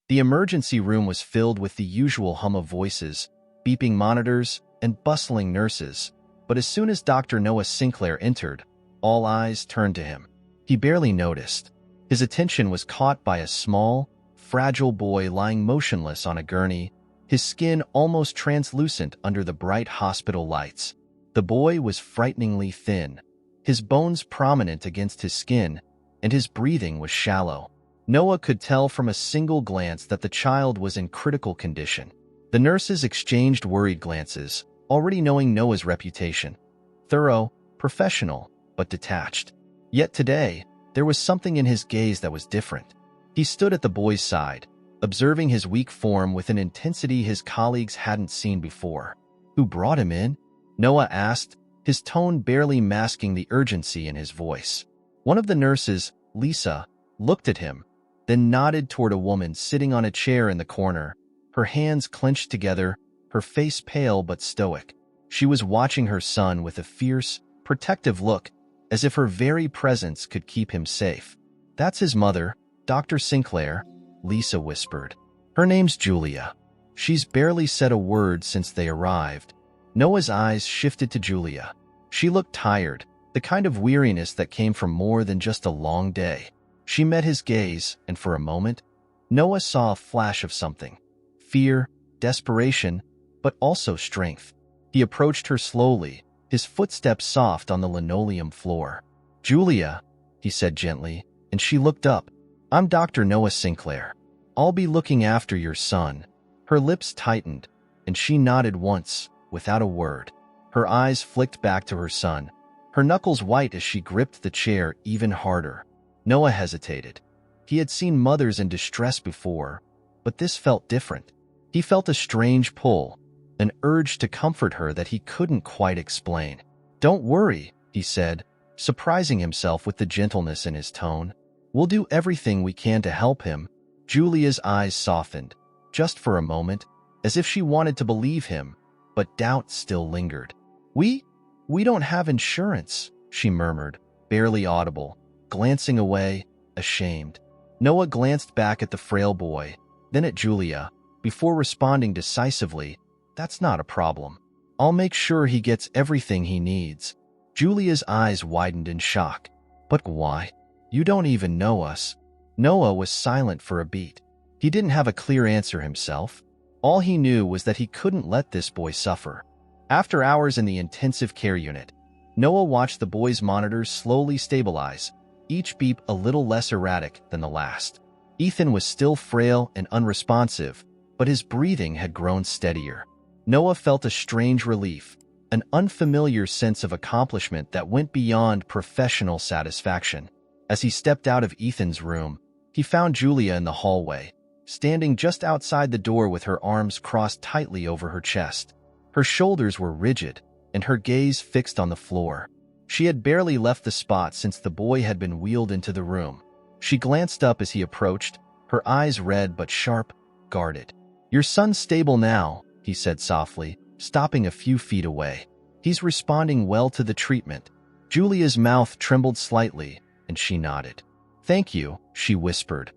The emergency room was filled with the usual hum of voices, beeping monitors, and bustling nurses. But as soon as Dr. Noah Sinclair entered, all eyes turned to him. He barely noticed. His attention was caught by a small, fragile boy lying motionless on a gurney, his skin almost translucent under the bright hospital lights. The boy was frighteningly thin, his bones prominent against his skin, and his breathing was shallow. Noah could tell from a single glance that the child was in critical condition. The nurses exchanged worried glances, already knowing Noah's reputation. Thorough, professional, but detached. Yet today, there was something in his gaze that was different. He stood at the boy's side, observing his weak form with an intensity his colleagues hadn't seen before. "Who brought him in?" Noah asked, his tone barely masking the urgency in his voice. One of the nurses, Lisa, looked at him, then nodded toward a woman sitting on a chair in the corner, her hands clenched together, her face pale but stoic. She was watching her son with a fierce, protective look, as if her very presence could keep him safe. "That's his mother, Dr. Sinclair," Lisa whispered. "Her name's Julia. She's barely said a word since they arrived." Noah's eyes shifted to Julia. She looked tired, the kind of weariness that came from more than just a long day. She met his gaze, and for a moment, Noah saw a flash of something. Fear, desperation, but also strength. He approached her slowly, his footsteps soft on the linoleum floor. "Julia," he said gently, and she looked up. "I'm Dr. Noah Sinclair. I'll be looking after your son." Her lips tightened, and she nodded once, without a word. Her eyes flicked back to her son, her knuckles white as she gripped the chair even harder. Noah hesitated. He had seen mothers in distress before, but this felt different. He felt a strange pull, an urge to comfort her that he couldn't quite explain. "Don't worry," he said, surprising himself with the gentleness in his tone. "We'll do everything we can to help him." Julia's eyes softened, just for a moment, as if she wanted to believe him, but doubt still lingered. We don't have insurance," she murmured, barely audible, glancing away, ashamed. Noah glanced back at the frail boy, then at Julia, before responding decisively, "That's not a problem. I'll make sure he gets everything he needs." Julia's eyes widened in shock. "But why? You don't even know us." Noah was silent for a beat. He didn't have a clear answer himself. All he knew was that he couldn't let this boy suffer. After hours in the intensive care unit, Noah watched the boy's monitors slowly stabilize, each beep a little less erratic than the last. Ethan was still frail and unresponsive, but his breathing had grown steadier. Noah felt a strange relief, an unfamiliar sense of accomplishment that went beyond professional satisfaction. As he stepped out of Ethan's room, he found Julia in the hallway, standing just outside the door with her arms crossed tightly over her chest. Her shoulders were rigid, and her gaze fixed on the floor. She had barely left the spot since the boy had been wheeled into the room. She glanced up as he approached, her eyes red but sharp, guarded. "Your son's stable now," he said softly, stopping a few feet away. "He's responding well to the treatment." Julia's mouth trembled slightly, and she nodded. "Thank you," she whispered,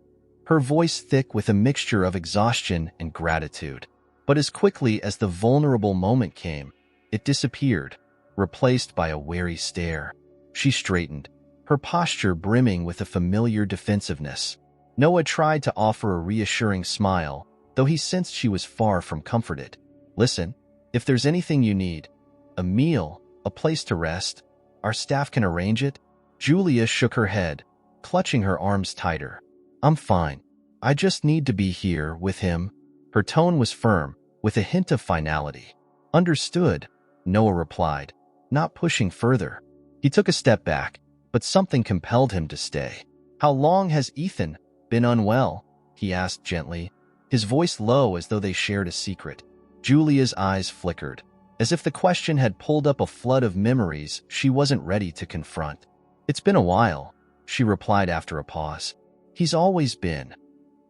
her voice thick with a mixture of exhaustion and gratitude. But as quickly as the vulnerable moment came, it disappeared, replaced by a wary stare. She straightened, her posture brimming with a familiar defensiveness. Noah tried to offer a reassuring smile, though he sensed she was far from comforted. "Listen, if there's anything you need, a meal, a place to rest, our staff can arrange it." Julia shook her head, clutching her arms tighter. "I'm fine. I just need to be here with him." Her tone was firm, with a hint of finality. "Understood," Noah replied, not pushing further. He took a step back, but something compelled him to stay. "How long has Ethan been unwell?" he asked gently, his voice low as though they shared a secret. Julia's eyes flickered, as if the question had pulled up a flood of memories she wasn't ready to confront. "It's been a while," she replied after a pause. "He's always been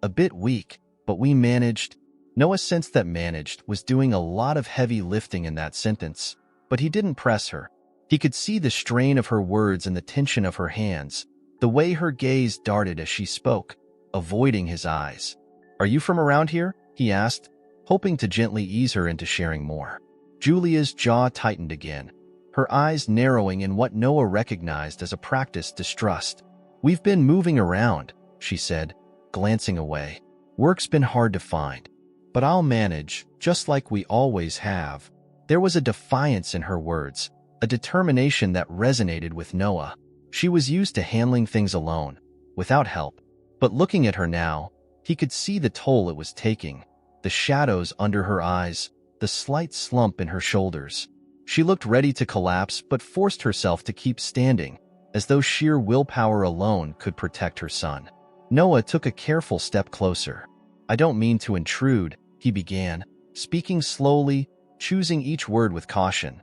a bit weak, but we managed." Noah sensed that managed was doing a lot of heavy lifting in that sentence, but he didn't press her. He could see the strain of her words and the tension of her hands, the way her gaze darted as she spoke, avoiding his eyes. "Are you from around here?" he asked, hoping to gently ease her into sharing more. Julia's jaw tightened again, her eyes narrowing in what Noah recognized as a practiced distrust. "We've been moving around," she said, glancing away. "Work's been hard to find, but I'll manage, just like we always have." There was a defiance in her words, a determination that resonated with Noah. She was used to handling things alone, without help. But looking at her now, he could see the toll it was taking, the shadows under her eyes, the slight slump in her shoulders. She looked ready to collapse but forced herself to keep standing, as though sheer willpower alone could protect her son. Noah took a careful step closer. "I don't mean to intrude," he began, speaking slowly, choosing each word with caution.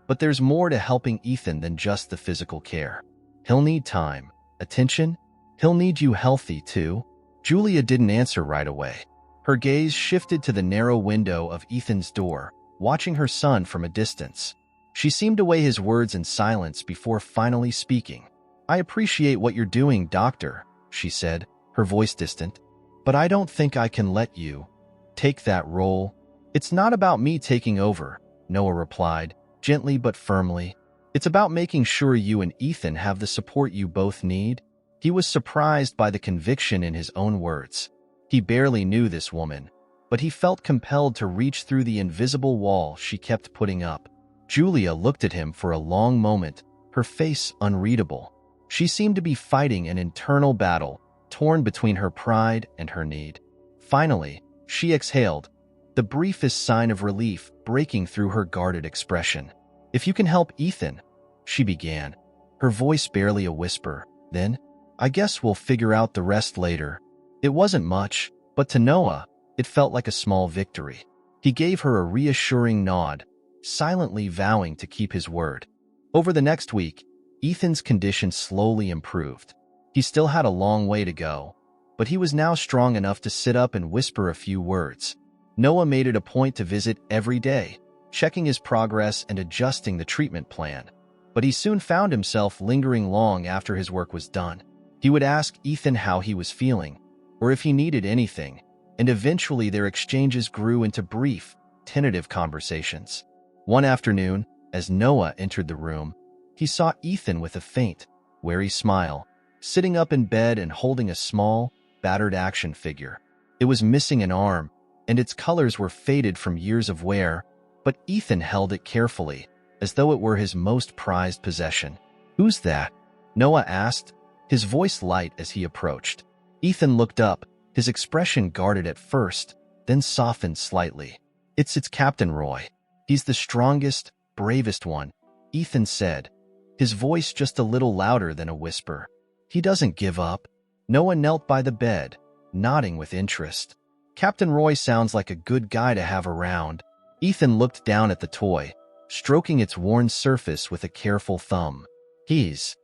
"But there's more to helping Ethan than just the physical care. He'll need time, attention. He'll need you healthy, too." Julia didn't answer right away. Her gaze shifted to the narrow window of Ethan's door, watching her son from a distance. She seemed to weigh his words in silence before finally speaking. "I appreciate what you're doing, doctor," she said, her voice distant. "But I don't think I can let you take that role." "It's not about me taking over," Noah replied, gently but firmly. "It's about making sure you and Ethan have the support you both need." He was surprised by the conviction in his own words. He barely knew this woman, but he felt compelled to reach through the invisible wall she kept putting up. Julia looked at him for a long moment, her face unreadable. She seemed to be fighting an internal battle, torn between her pride and her need. Finally, she exhaled, the briefest sign of relief breaking through her guarded expression. "If you can help Ethan," she began, her voice barely a whisper, "then I guess we'll figure out the rest later." It wasn't much, but to Noah, it felt like a small victory. He gave her a reassuring nod, silently vowing to keep his word. Over the next week, Ethan's condition slowly improved. He still had a long way to go, but he was now strong enough to sit up and whisper a few words. Noah made it a point to visit every day, checking his progress and adjusting the treatment plan. But he soon found himself lingering long after his work was done. He would ask Ethan how he was feeling, or if he needed anything, and eventually their exchanges grew into brief, tentative conversations. One afternoon, as Noah entered the room, he saw Ethan with a faint, wary smile, sitting up in bed and holding a small, battered action figure. It was missing an arm, and its colors were faded from years of wear, but Ethan held it carefully, as though it were his most prized possession. "Who's that?" Noah asked, his voice light as he approached. Ethan looked up, his expression guarded at first, then softened slightly. It's Captain Roy. He's the strongest, bravest one," Ethan said, his voice just a little louder than a whisper. "He doesn't give up." Noah knelt by the bed, nodding with interest. "Captain Roy sounds like a good guy to have around." Ethan looked down at the toy, stroking its worn surface with a careful thumb. He's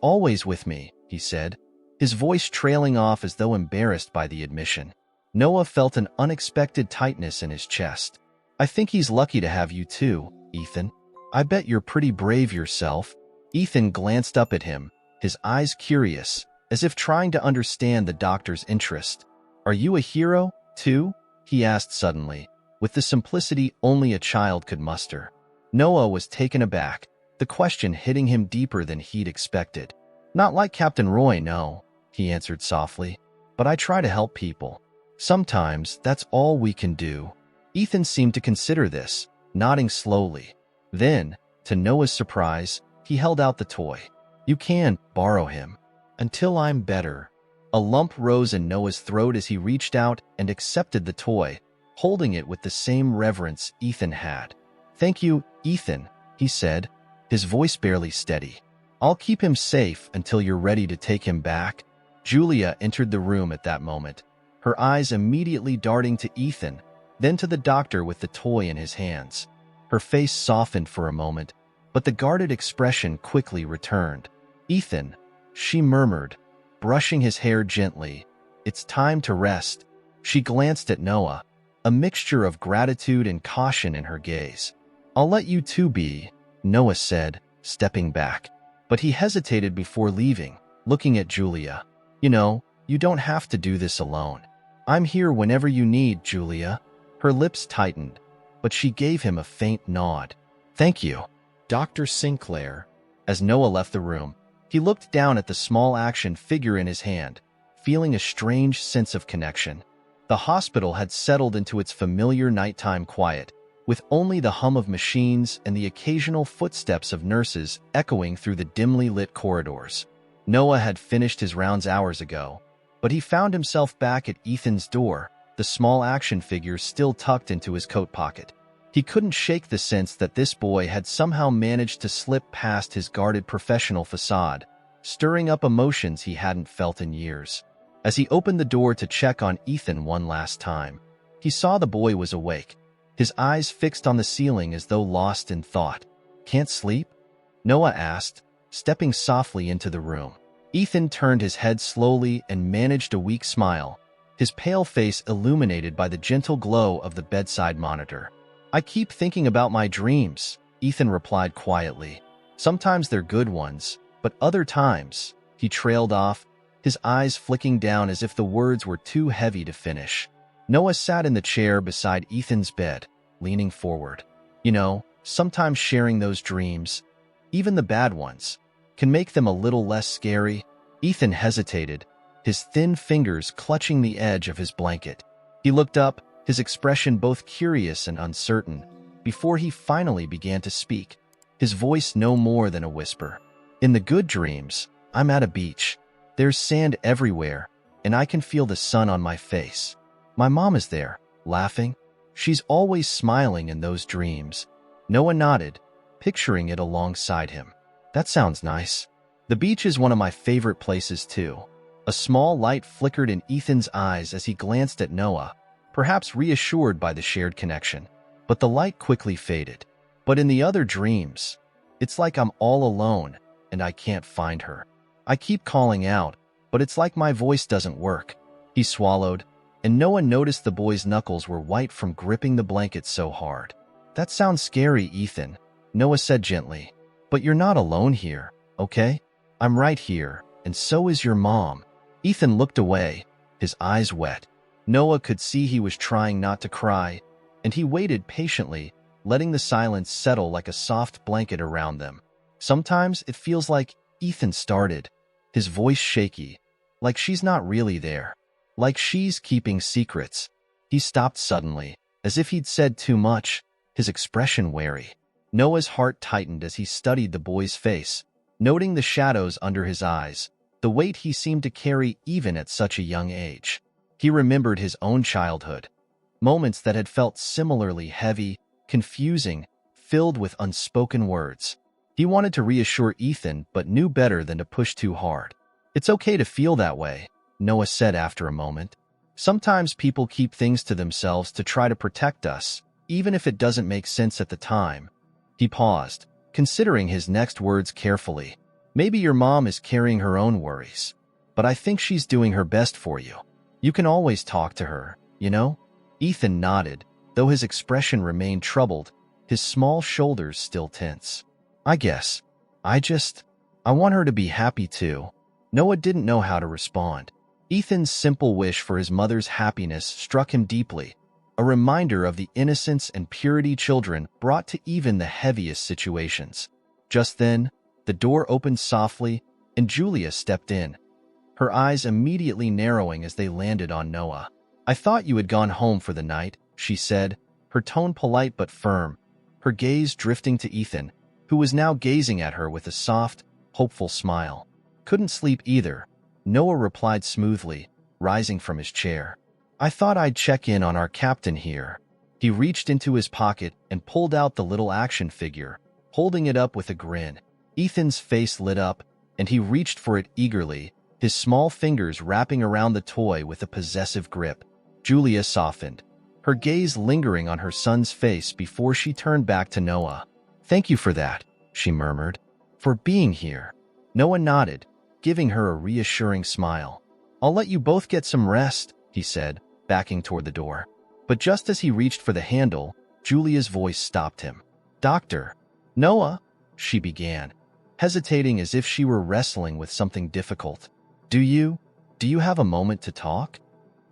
always with me," he said, his voice trailing off as though embarrassed by the admission. Noah felt an unexpected tightness in his chest. "I think he's lucky to have you too, Ethan. I bet you're pretty brave yourself." Ethan glanced up at him, his eyes curious, as if trying to understand the doctor's interest. "Are you a hero, too?" he asked suddenly, with the simplicity only a child could muster. Noah was taken aback, the question hitting him deeper than he'd expected. "Not like Captain Roy, no," he answered softly, "but I try to help people. Sometimes that's all we can do." Ethan seemed to consider this, nodding slowly. Then, to Noah's surprise, he held out the toy. "You can borrow him until I'm better." A lump rose in Noah's throat as he reached out and accepted the toy, holding it with the same reverence Ethan had. "Thank you, Ethan," he said, his voice barely steady. "I'll keep him safe until you're ready to take him back." Julia entered the room at that moment, her eyes immediately darting to Ethan, then to the doctor with the toy in his hands. Her face softened for a moment, but the guarded expression quickly returned. "Ethan," she murmured, brushing his hair gently, "it's time to rest." She glanced at Noah, a mixture of gratitude and caution in her gaze. "I'll let you two be," Noah said, stepping back. But he hesitated before leaving, looking at Julia. "You know, you don't have to do this alone." I'm here whenever you need, Julia. Her lips tightened, but she gave him a faint nod. Thank you, Dr. Sinclair. As Noah left the room, he looked down at the small action figure in his hand, feeling a strange sense of connection. The hospital had settled into its familiar nighttime quiet, with only the hum of machines and the occasional footsteps of nurses echoing through the dimly lit corridors. Noah had finished his rounds hours ago, but he found himself back at Ethan's door, the small action figure still tucked into his coat pocket. He couldn't shake the sense that this boy had somehow managed to slip past his guarded professional facade, stirring up emotions he hadn't felt in years. As he opened the door to check on Ethan one last time, he saw the boy was awake, his eyes fixed on the ceiling as though lost in thought. Can't sleep? Noah asked, stepping softly into the room. Ethan turned his head slowly and managed a weak smile, his pale face illuminated by the gentle glow of the bedside monitor. I keep thinking about my dreams, Ethan replied quietly. Sometimes they're good ones, but other times, he trailed off, his eyes flicking down as if the words were too heavy to finish. Noah sat in the chair beside Ethan's bed, leaning forward. You know, sometimes sharing those dreams, even the bad ones, can make them a little less scary. Ethan hesitated, his thin fingers clutching the edge of his blanket. He looked up, his expression both curious and uncertain, before he finally began to speak, his voice no more than a whisper. In the good dreams, I'm at a beach. There's sand everywhere, and I can feel the sun on my face. My mom is there, laughing. She's always smiling in those dreams. Noah nodded, picturing it alongside him. That sounds nice. The beach is one of my favorite places too. A small light flickered in Ethan's eyes as he glanced at Noah, perhaps reassured by the shared connection. But the light quickly faded. But in the other dreams, it's like I'm all alone and I can't find her. I keep calling out, but it's like my voice doesn't work. He swallowed, and Noah noticed the boy's knuckles were white from gripping the blanket so hard. That sounds scary, Ethan, Noah said gently. But you're not alone here, okay? I'm right here, and so is your mom. Ethan looked away, his eyes wet. Noah could see he was trying not to cry, and he waited patiently, letting the silence settle like a soft blanket around them. Sometimes it feels like Ethan started, his voice shaky, like she's not really there, like she's keeping secrets. He stopped suddenly, as if he'd said too much, his expression wary. Noah's heart tightened as he studied the boy's face, noting the shadows under his eyes, the weight he seemed to carry even at such a young age. He remembered his own childhood, moments that had felt similarly heavy, confusing, filled with unspoken words. He wanted to reassure Ethan, but knew better than to push too hard. It's okay to feel that way, Noah said after a moment. Sometimes people keep things to themselves to try to protect us, even if it doesn't make sense at the time. He paused, considering his next words carefully. Maybe your mom is carrying her own worries, but I think she's doing her best for you. You can always talk to her, you know? Ethan nodded, though his expression remained troubled, his small shoulders still tense. I guess. I want her to be happy too. Noah didn't know how to respond. Ethan's simple wish for his mother's happiness struck him deeply, a reminder of the innocence and purity children brought to even the heaviest situations. Just then, the door opened softly, and Julia stepped in, her eyes immediately narrowing as they landed on Noah. I thought you had gone home for the night, she said, her tone polite but firm, her gaze drifting to Ethan, who was now gazing at her with a soft, hopeful smile. Couldn't sleep either, Noah replied smoothly, rising from his chair. I thought I'd check in on our captain here. He reached into his pocket and pulled out the little action figure, holding it up with a grin. Ethan's face lit up, and he reached for it eagerly, his small fingers wrapping around the toy with a possessive grip. Julia softened, her gaze lingering on her son's face before she turned back to Noah. Thank you for that, she murmured. For being here. Noah nodded, giving her a reassuring smile. I'll let you both get some rest, he said, backing toward the door. But just as he reached for the handle, Julia's voice stopped him. Doctor. Noah, she began, hesitating as if she were wrestling with something difficult. Do you have a moment to talk?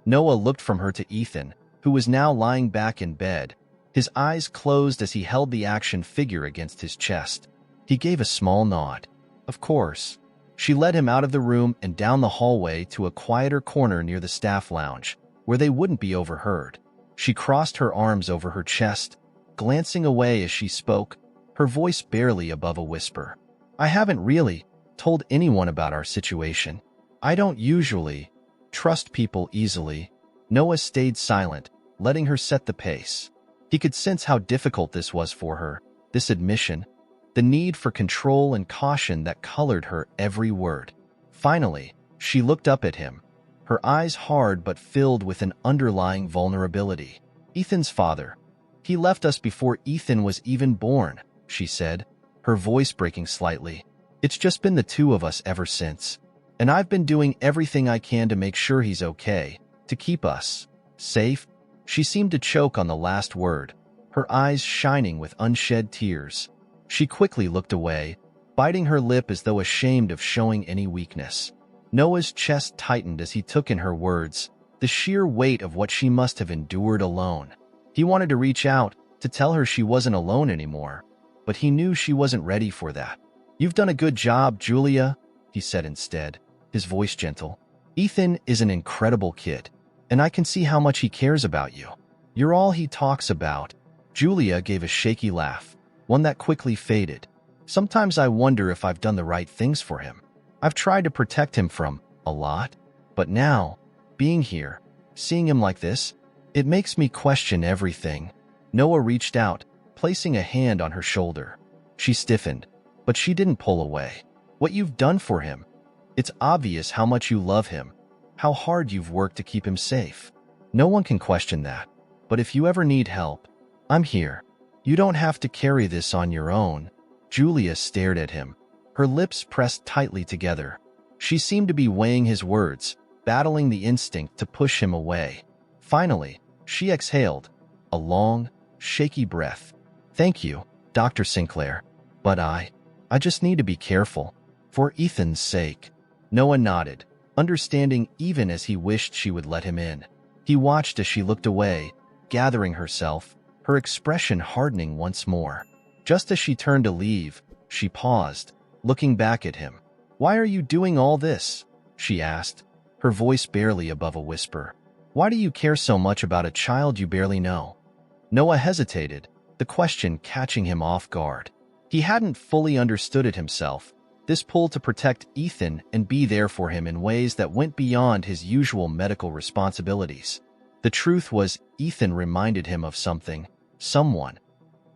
Noah looked from her to Ethan, who was now lying back in bed, his eyes closed as he held the action figure against his chest. He gave a small nod. Of course. She led him out of the room and down the hallway to a quieter corner near the staff lounge, where they wouldn't be overheard. She crossed her arms over her chest, glancing away as she spoke, her voice barely above a whisper. I haven't really told anyone about our situation. I don't usually trust people easily. Noah stayed silent, letting her set the pace. He could sense how difficult this was for her, this admission, the need for control and caution that colored her every word. Finally, she looked up at him, her eyes hard but filled with an underlying vulnerability. Ethan's father. He left us before Ethan was even born, she said, her voice breaking slightly. It's just been the two of us ever since. And I've been doing everything I can to make sure he's okay, to keep us safe. She seemed to choke on the last word, her eyes shining with unshed tears. She quickly looked away, biting her lip as though ashamed of showing any weakness. Noah's chest tightened as he took in her words, the sheer weight of what she must have endured alone. He wanted to reach out, to tell her she wasn't alone anymore, but he knew she wasn't ready for that. You've done a good job, Julia, he said instead, his voice gentle. Ethan is an incredible kid, and I can see how much he cares about you. You're all he talks about. Julia gave a shaky laugh, one that quickly faded. Sometimes I wonder if I've done the right things for him. I've tried to protect him from a lot, but now, being here, seeing him like this, it makes me question everything. Noah reached out, placing a hand on her shoulder. She stiffened, but she didn't pull away. What you've done for him. It's obvious how much you love him, how hard you've worked to keep him safe. No one can question that. But if you ever need help, I'm here. You don't have to carry this on your own. Julia stared at him, her lips pressed tightly together. She seemed to be weighing his words, battling the instinct to push him away. Finally, she exhaled, a long, shaky breath. Thank you, Dr. Sinclair. But I just need to be careful. For Ethan's sake. Noah nodded, understanding even as he wished she would let him in. He watched as she looked away, gathering herself, her expression hardening once more. Just as she turned to leave, she paused, looking back at him. Why are you doing all this? She asked, her voice barely above a whisper. Why do you care so much about a child you barely know? Noah hesitated, the question catching him off guard. He hadn't fully understood it himself, this pull to protect Ethan and be there for him in ways that went beyond his usual medical responsibilities. The truth was, Ethan reminded him of something, someone,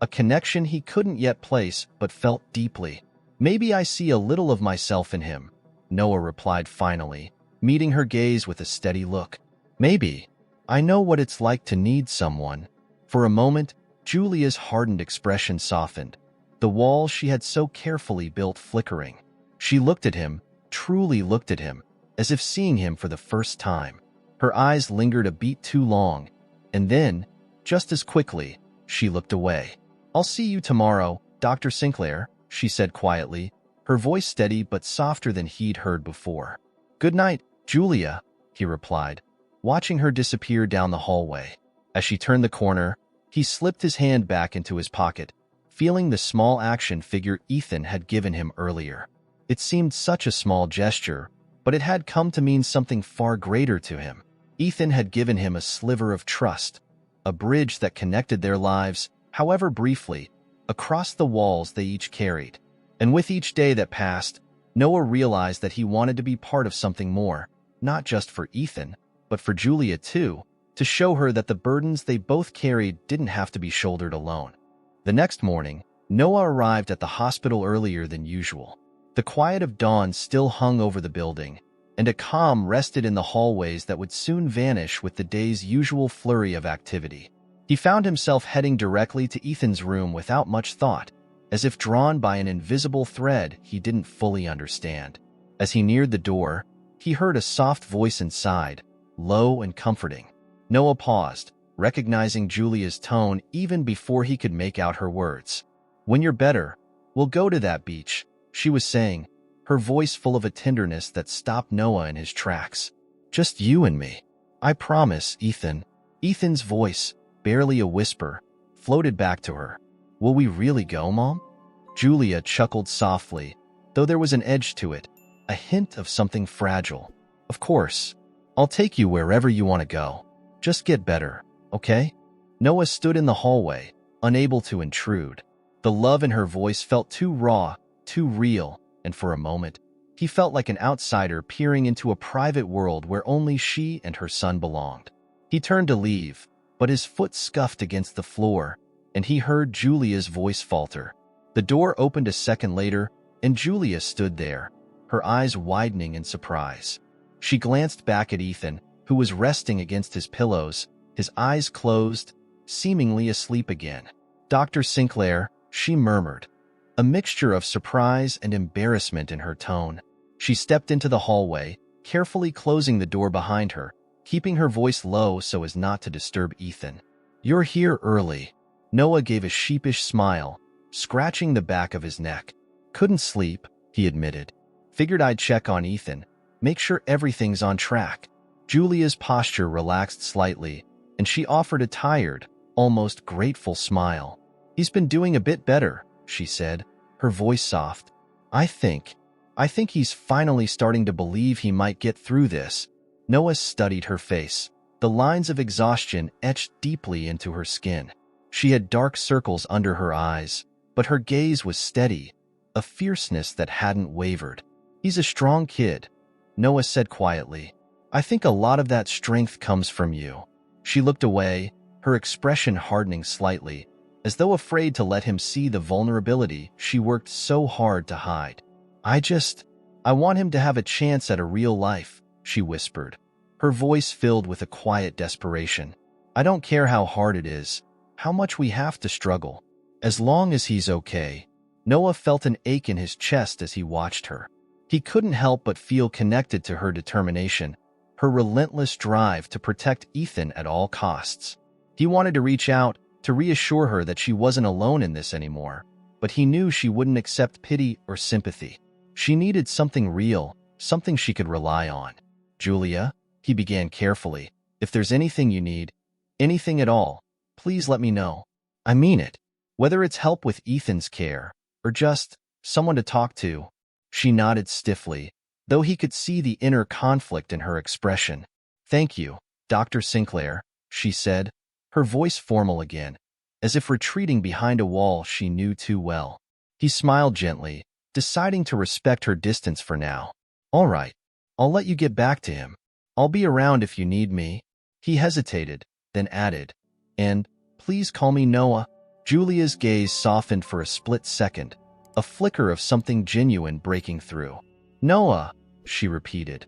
a connection he couldn't yet place but felt deeply. Maybe I see a little of myself in him, Noah replied finally, meeting her gaze with a steady look. Maybe. I know what it's like to need someone. For a moment, Julia's hardened expression softened, the walls she had so carefully built flickering. She looked at him, truly looked at him, as if seeing him for the first time. Her eyes lingered a beat too long, and then, just as quickly, she looked away. I'll see you tomorrow, Dr. Sinclair, she said quietly, her voice steady but softer than he'd heard before. Good night, Julia, he replied, watching her disappear down the hallway. As she turned the corner, he slipped his hand back into his pocket, feeling the small action figure Ethan had given him earlier. It seemed such a small gesture, but it had come to mean something far greater to him. Ethan had given him a sliver of trust, a bridge that connected their lives, however briefly, across the walls they each carried. And with each day that passed, Noah realized that he wanted to be part of something more, not just for Ethan, but for Julia too, to show her that the burdens they both carried didn't have to be shouldered alone. The next morning, Noah arrived at the hospital earlier than usual. The quiet of dawn still hung over the building, and a calm rested in the hallways that would soon vanish with the day's usual flurry of activity. He found himself heading directly to Ethan's room without much thought, as if drawn by an invisible thread he didn't fully understand. As he neared the door, he heard a soft voice inside, low and comforting. Noah paused, recognizing Julia's tone even before he could make out her words. When you're better, we'll go to that beach, she was saying, her voice full of a tenderness that stopped Noah in his tracks. Just you and me. I promise, Ethan. Ethan's voice, barely a whisper, floated back to her. Will we really go, Mom? Julia chuckled softly, though there was an edge to it, a hint of something fragile. Of course. I'll take you wherever you want to go. Just get better, okay? Noah stood in the hallway, unable to intrude. The love in her voice felt too raw, too real, and for a moment, he felt like an outsider peering into a private world where only she and her son belonged. He turned to leave, but his foot scuffed against the floor, and he heard Julia's voice falter. The door opened a second later, and Julia stood there, her eyes widening in surprise. She glanced back at Ethan, who was resting against his pillows, his eyes closed, seemingly asleep again. Dr. Sinclair, she murmured, a mixture of surprise and embarrassment in her tone. She stepped into the hallway, carefully closing the door behind her, keeping her voice low so as not to disturb Ethan. You're here early. Noah gave a sheepish smile, scratching the back of his neck. Couldn't sleep, he admitted. Figured I'd check on Ethan, make sure everything's on track. Julia's posture relaxed slightly, and she offered a tired, almost grateful smile. He's been doing a bit better, she said, her voice soft. I think he's finally starting to believe he might get through this. Noah studied her face. The lines of exhaustion etched deeply into her skin. She had dark circles under her eyes, but her gaze was steady, a fierceness that hadn't wavered. He's a strong kid, Noah said quietly. I think a lot of that strength comes from you. She looked away, her expression hardening slightly, as though afraid to let him see the vulnerability she worked so hard to hide. I want him to have a chance at a real life, she whispered, her voice filled with a quiet desperation. I don't care how hard it is, how much we have to struggle. As long as he's okay. Noah felt an ache in his chest as he watched her. He couldn't help but feel connected to her determination, her relentless drive to protect Ethan at all costs. He wanted to reach out, to reassure her that she wasn't alone in this anymore, but he knew she wouldn't accept pity or sympathy. She needed something real, something she could rely on. Julia, he began carefully, if there's anything you need, anything at all, please let me know. I mean it. Whether it's help with Ethan's care, or just someone to talk to. She nodded stiffly, though he could see the inner conflict in her expression. Thank you, Dr. Sinclair, she said, her voice formal again, as if retreating behind a wall she knew too well. He smiled gently, deciding to respect her distance for now. All right, I'll let you get back to him. I'll be around if you need me. He hesitated, then added, and please call me Noah. Julia's gaze softened for a split second, a flicker of something genuine breaking through. Noah, she repeated,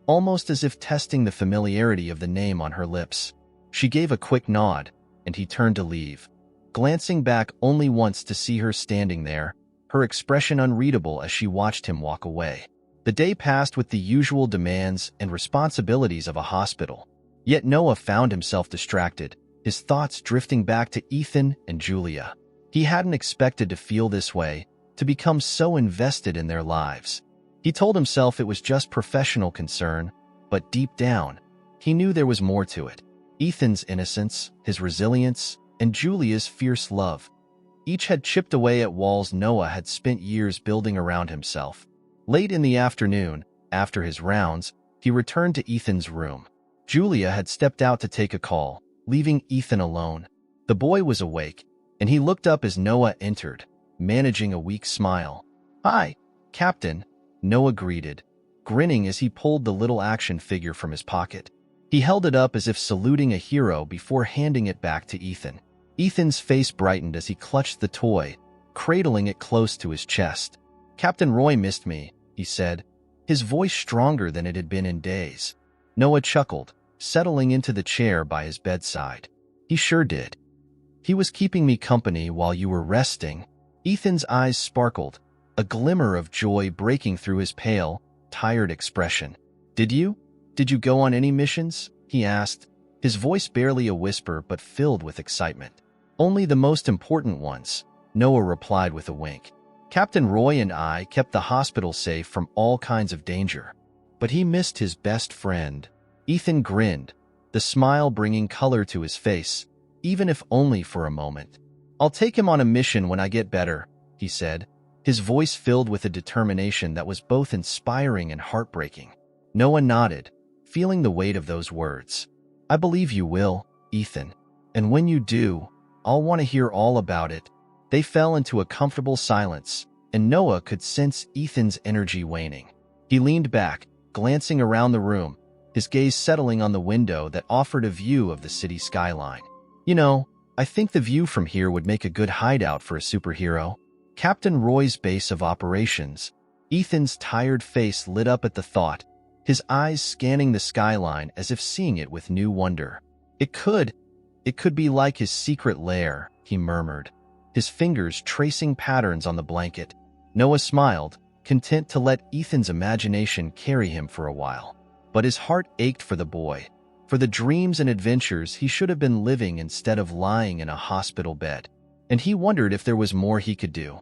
almost as if testing the familiarity of the name on her lips. She gave a quick nod, and he turned to leave, glancing back only once to see her standing there, her expression unreadable as she watched him walk away. The day passed with the usual demands and responsibilities of a hospital. Yet Noah found himself distracted, his thoughts drifting back to Ethan and Julia. He hadn't expected to feel this way, to become so invested in their lives. He told himself it was just professional concern, but deep down, he knew there was more to it. Ethan's innocence, his resilience, and Julia's fierce love. Each had chipped away at walls Noah had spent years building around himself. Late in the afternoon, after his rounds, he returned to Ethan's room. Julia had stepped out to take a call, leaving Ethan alone. The boy was awake, and he looked up as Noah entered, managing a weak smile. Hi, Captain, Noah greeted, grinning as he pulled the little action figure from his pocket. He held it up as if saluting a hero before handing it back to Ethan. Ethan's face brightened as he clutched the toy, cradling it close to his chest. Captain Roy missed me, he said, his voice stronger than it had been in days. Noah chuckled, settling into the chair by his bedside. He sure did. He was keeping me company while you were resting. Ethan's eyes sparkled, a glimmer of joy breaking through his pale, tired expression. Did you go on any missions? He asked, his voice barely a whisper but filled with excitement. Only the most important ones, Noah replied with a wink. Captain Roy and I kept the hospital safe from all kinds of danger. But he missed his best friend. Ethan grinned, the smile bringing color to his face, even if only for a moment. "I'll take him on a mission when I get better," he said, his voice filled with a determination that was both inspiring and heartbreaking. Noah nodded, feeling the weight of those words. "I believe you will, Ethan. And when you do, I'll want to hear all about it." They fell into a comfortable silence, and Noah could sense Ethan's energy waning. He leaned back, glancing around the room, his gaze settling on the window that offered a view of the city skyline. "You know, I think the view from here would make a good hideout for a superhero. Captain Roy's base of operations." Ethan's tired face lit up at the thought, his eyes scanning the skyline as if seeing it with new wonder. It could be like his secret lair," he murmured, his fingers tracing patterns on the blanket. Noah smiled, content to let Ethan's imagination carry him for a while. But his heart ached for the boy, for the dreams and adventures he should have been living instead of lying in a hospital bed. And he wondered if there was more he could do.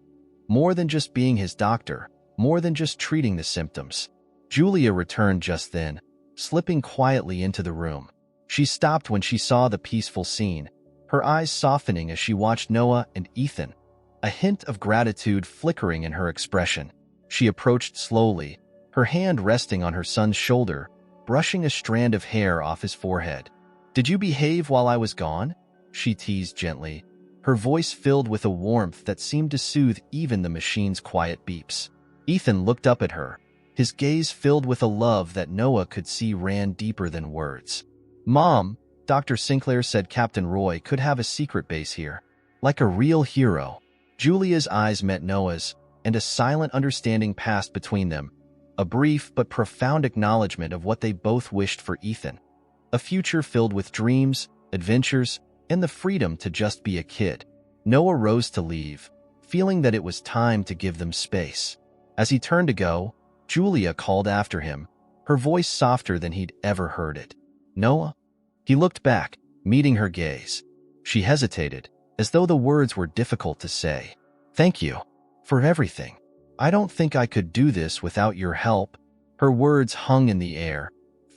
More than just being his doctor, more than just treating the symptoms. Julia returned just then, slipping quietly into the room. She stopped when she saw the peaceful scene, her eyes softening as she watched Noah and Ethan, a hint of gratitude flickering in her expression. She approached slowly, her hand resting on her son's shoulder, brushing a strand of hair off his forehead. "Did you behave while I was gone?" she teased gently, her voice filled with a warmth that seemed to soothe even the machine's quiet beeps. Ethan looked up at her, his gaze filled with a love that Noah could see ran deeper than words. "Mom, Dr. Sinclair said Captain Roy could have a secret base here. Like a real hero." Julia's eyes met Noah's, and a silent understanding passed between them, a brief but profound acknowledgement of what they both wished for Ethan. A future filled with dreams, adventures, and the freedom to just be a kid. Noah rose to leave, feeling that it was time to give them space. As he turned to go, Julia called after him, her voice softer than he'd ever heard it. "Noah?" He looked back, meeting her gaze. She hesitated, as though the words were difficult to say. "Thank you. For everything. I don't think I could do this without your help." Her words hung in the air,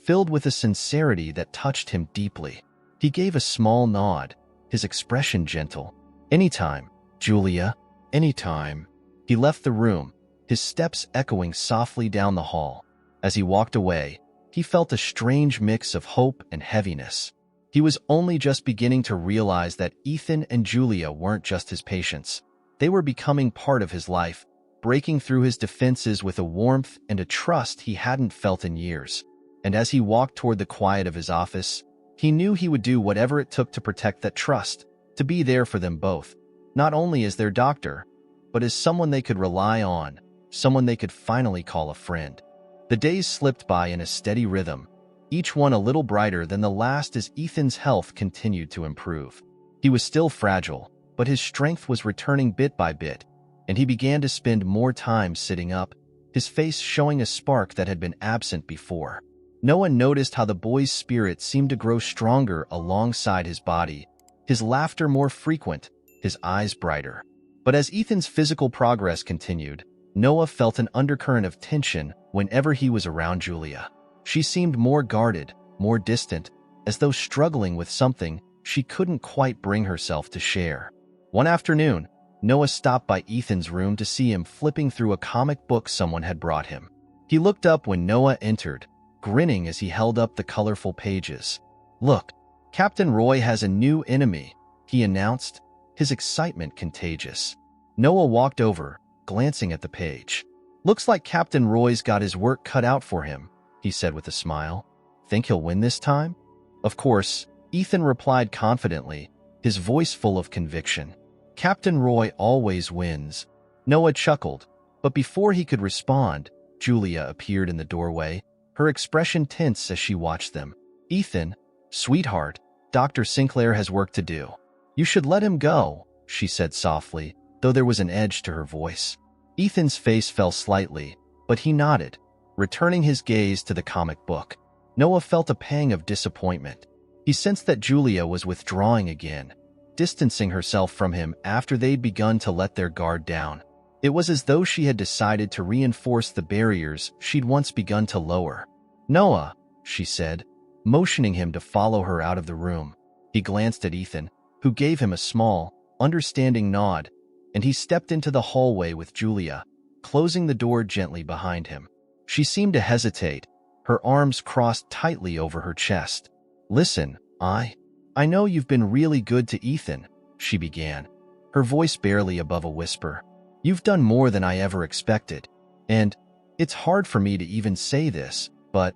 filled with a sincerity that touched him deeply. He gave a small nod, his expression gentle. "Anytime, Julia, anytime." He left the room, his steps echoing softly down the hall. As he walked away, he felt a strange mix of hope and heaviness. He was only just beginning to realize that Ethan and Julia weren't just his patients. They were becoming part of his life, breaking through his defenses with a warmth and a trust he hadn't felt in years. And as he walked toward the quiet of his office, he knew he would do whatever it took to protect that trust, to be there for them both, not only as their doctor, but as someone they could rely on, someone they could finally call a friend. The days slipped by in a steady rhythm, each one a little brighter than the last as Ethan's health continued to improve. He was still fragile, but his strength was returning bit by bit, and he began to spend more time sitting up, his face showing a spark that had been absent before. Noah noticed how the boy's spirit seemed to grow stronger alongside his body, his laughter more frequent, his eyes brighter. But as Ethan's physical progress continued, Noah felt an undercurrent of tension whenever he was around Julia. She seemed more guarded, more distant, as though struggling with something she couldn't quite bring herself to share. One afternoon, Noah stopped by Ethan's room to see him flipping through a comic book someone had brought him. He looked up when Noah entered, grinning as he held up the colorful pages. "Look, Captain Roy has a new enemy," he announced, his excitement contagious. Noah walked over, glancing at the page. "Looks like Captain Roy's got his work cut out for him," he said with a smile. "Think he'll win this time?" "Of course," Ethan replied confidently, his voice full of conviction. "Captain Roy always wins." Noah chuckled, but before he could respond, Julia appeared in the doorway, her expression tense as she watched them. "Ethan, sweetheart, Dr. Sinclair has work to do. You should let him go," she said softly, though there was an edge to her voice. Ethan's face fell slightly, but he nodded, returning his gaze to the comic book. Noah felt a pang of disappointment. He sensed that Julia was withdrawing again, distancing herself from him after they'd begun to let their guard down. It was as though she had decided to reinforce the barriers she'd once begun to lower. "Noah," she said, motioning him to follow her out of the room. He glanced at Ethan, who gave him a small, understanding nod, and he stepped into the hallway with Julia, closing the door gently behind him. She seemed to hesitate, her arms crossed tightly over her chest. "Listen, I know you've been really good to Ethan," she began, her voice barely above a whisper. "You've done more than I ever expected, and it's hard for me to even say this, but—"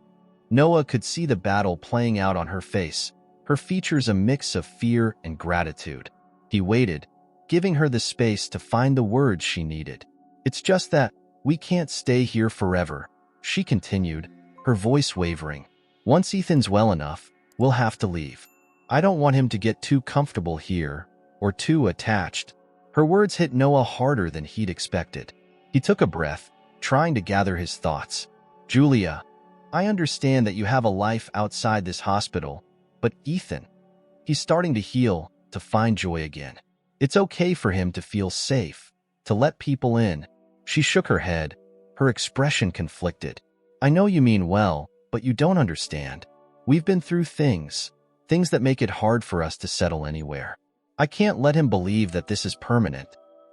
Noah could see the battle playing out on her face, her features a mix of fear and gratitude. He waited, giving her the space to find the words she needed. "It's just that we can't stay here forever," she continued, her voice wavering. "Once Ethan's well enough, we'll have to leave. I don't want him to get too comfortable here or too attached." Her words hit Noah harder than he'd expected. He took a breath, trying to gather his thoughts. "Julia, I understand that you have a life outside this hospital, but Ethan, he's starting to heal, to find joy again. It's okay for him to feel safe, to let people in." She shook her head, her expression conflicted. "I know you mean well, but you don't understand. We've been through things that make it hard for us to settle anywhere. I can't let him believe that this is permanent.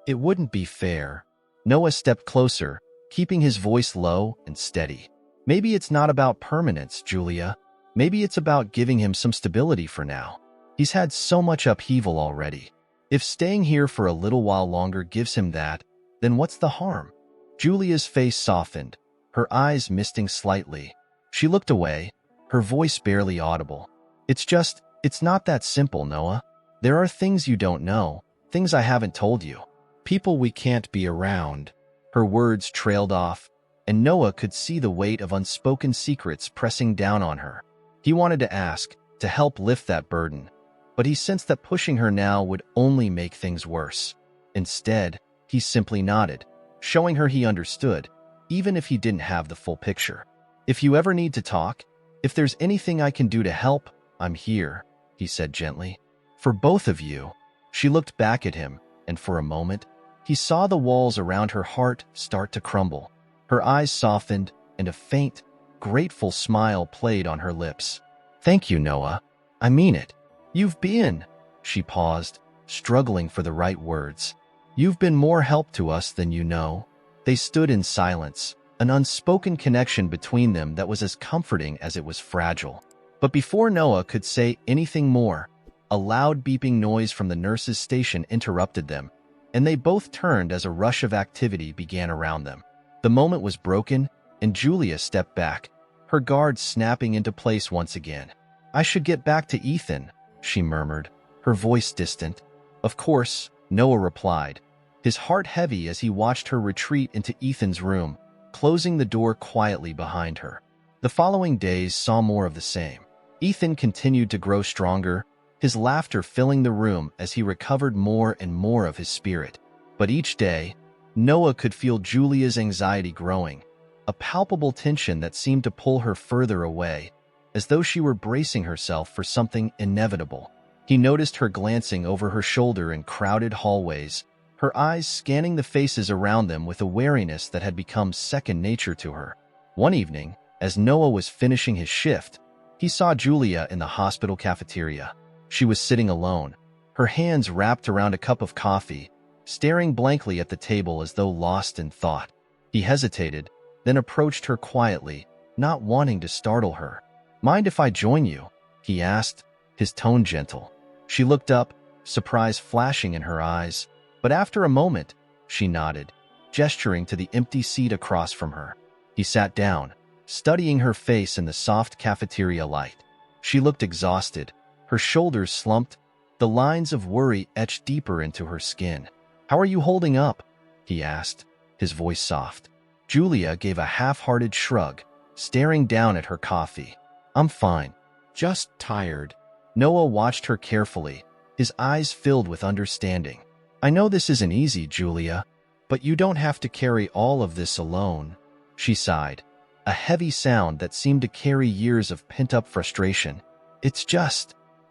It wouldn't be fair." Noah stepped closer, keeping his voice low and steady. "Maybe it's not about permanence, Julia. Maybe it's about giving him some stability for now. He's had so much upheaval already. If staying here for a little while longer gives him that, then what's the harm?" Julia's face softened, her eyes misting slightly. She looked away, her voice barely audible. It's not that simple, Noah. There are things you don't know, things I haven't told you. People we can't be around." Her words trailed off, and Noah could see the weight of unspoken secrets pressing down on her. He wanted to ask, to help lift that burden, but he sensed that pushing her now would only make things worse. Instead, he simply nodded, showing her he understood, even if he didn't have the full picture. "If you ever need to talk, if there's anything I can do to help, I'm here," he said gently. "For both of you." She looked back at him, and for a moment, he saw the walls around her heart start to crumble. Her eyes softened, and a faint, grateful smile played on her lips. "Thank you, Noah. I mean it. You've been—" She paused, struggling for the right words. "You've been more help to us than you know." They stood in silence, an unspoken connection between them that was as comforting as it was fragile. But before Noah could say anything more, a loud beeping noise from the nurse's station interrupted them, and they both turned as a rush of activity began around them. The moment was broken, and Julia stepped back, her guard snapping into place once again. "I should get back to Ethan," she murmured, her voice distant. "Of course," Noah replied, his heart heavy as he watched her retreat into Ethan's room, closing the door quietly behind her. The following days saw more of the same. Ethan continued to grow stronger, his laughter filling the room as he recovered more and more of his spirit. But each day, Noah could feel Julia's anxiety growing, a palpable tension that seemed to pull her further away, as though she were bracing herself for something inevitable. He noticed her glancing over her shoulder in crowded hallways, her eyes scanning the faces around them with a wariness that had become second nature to her. One evening, as Noah was finishing his shift, he saw Julia in the hospital cafeteria. She was sitting alone, her hands wrapped around a cup of coffee, staring blankly at the table as though lost in thought. He hesitated, then approached her quietly, not wanting to startle her. "Mind if I join you?" he asked, his tone gentle. She looked up, surprise flashing in her eyes, but after a moment, she nodded, gesturing to the empty seat across from her. He sat down, studying her face in the soft cafeteria light. She looked exhausted, her shoulders slumped, the lines of worry etched deeper into her skin. "How are you holding up?" he asked, his voice soft. Julia gave a half-hearted shrug, staring down at her coffee. "I'm fine. Just tired." Noah watched her carefully, his eyes filled with understanding. "I know this isn't easy, Julia, but you don't have to carry all of this alone," she sighed, a heavy sound that seemed to carry years of pent-up frustration.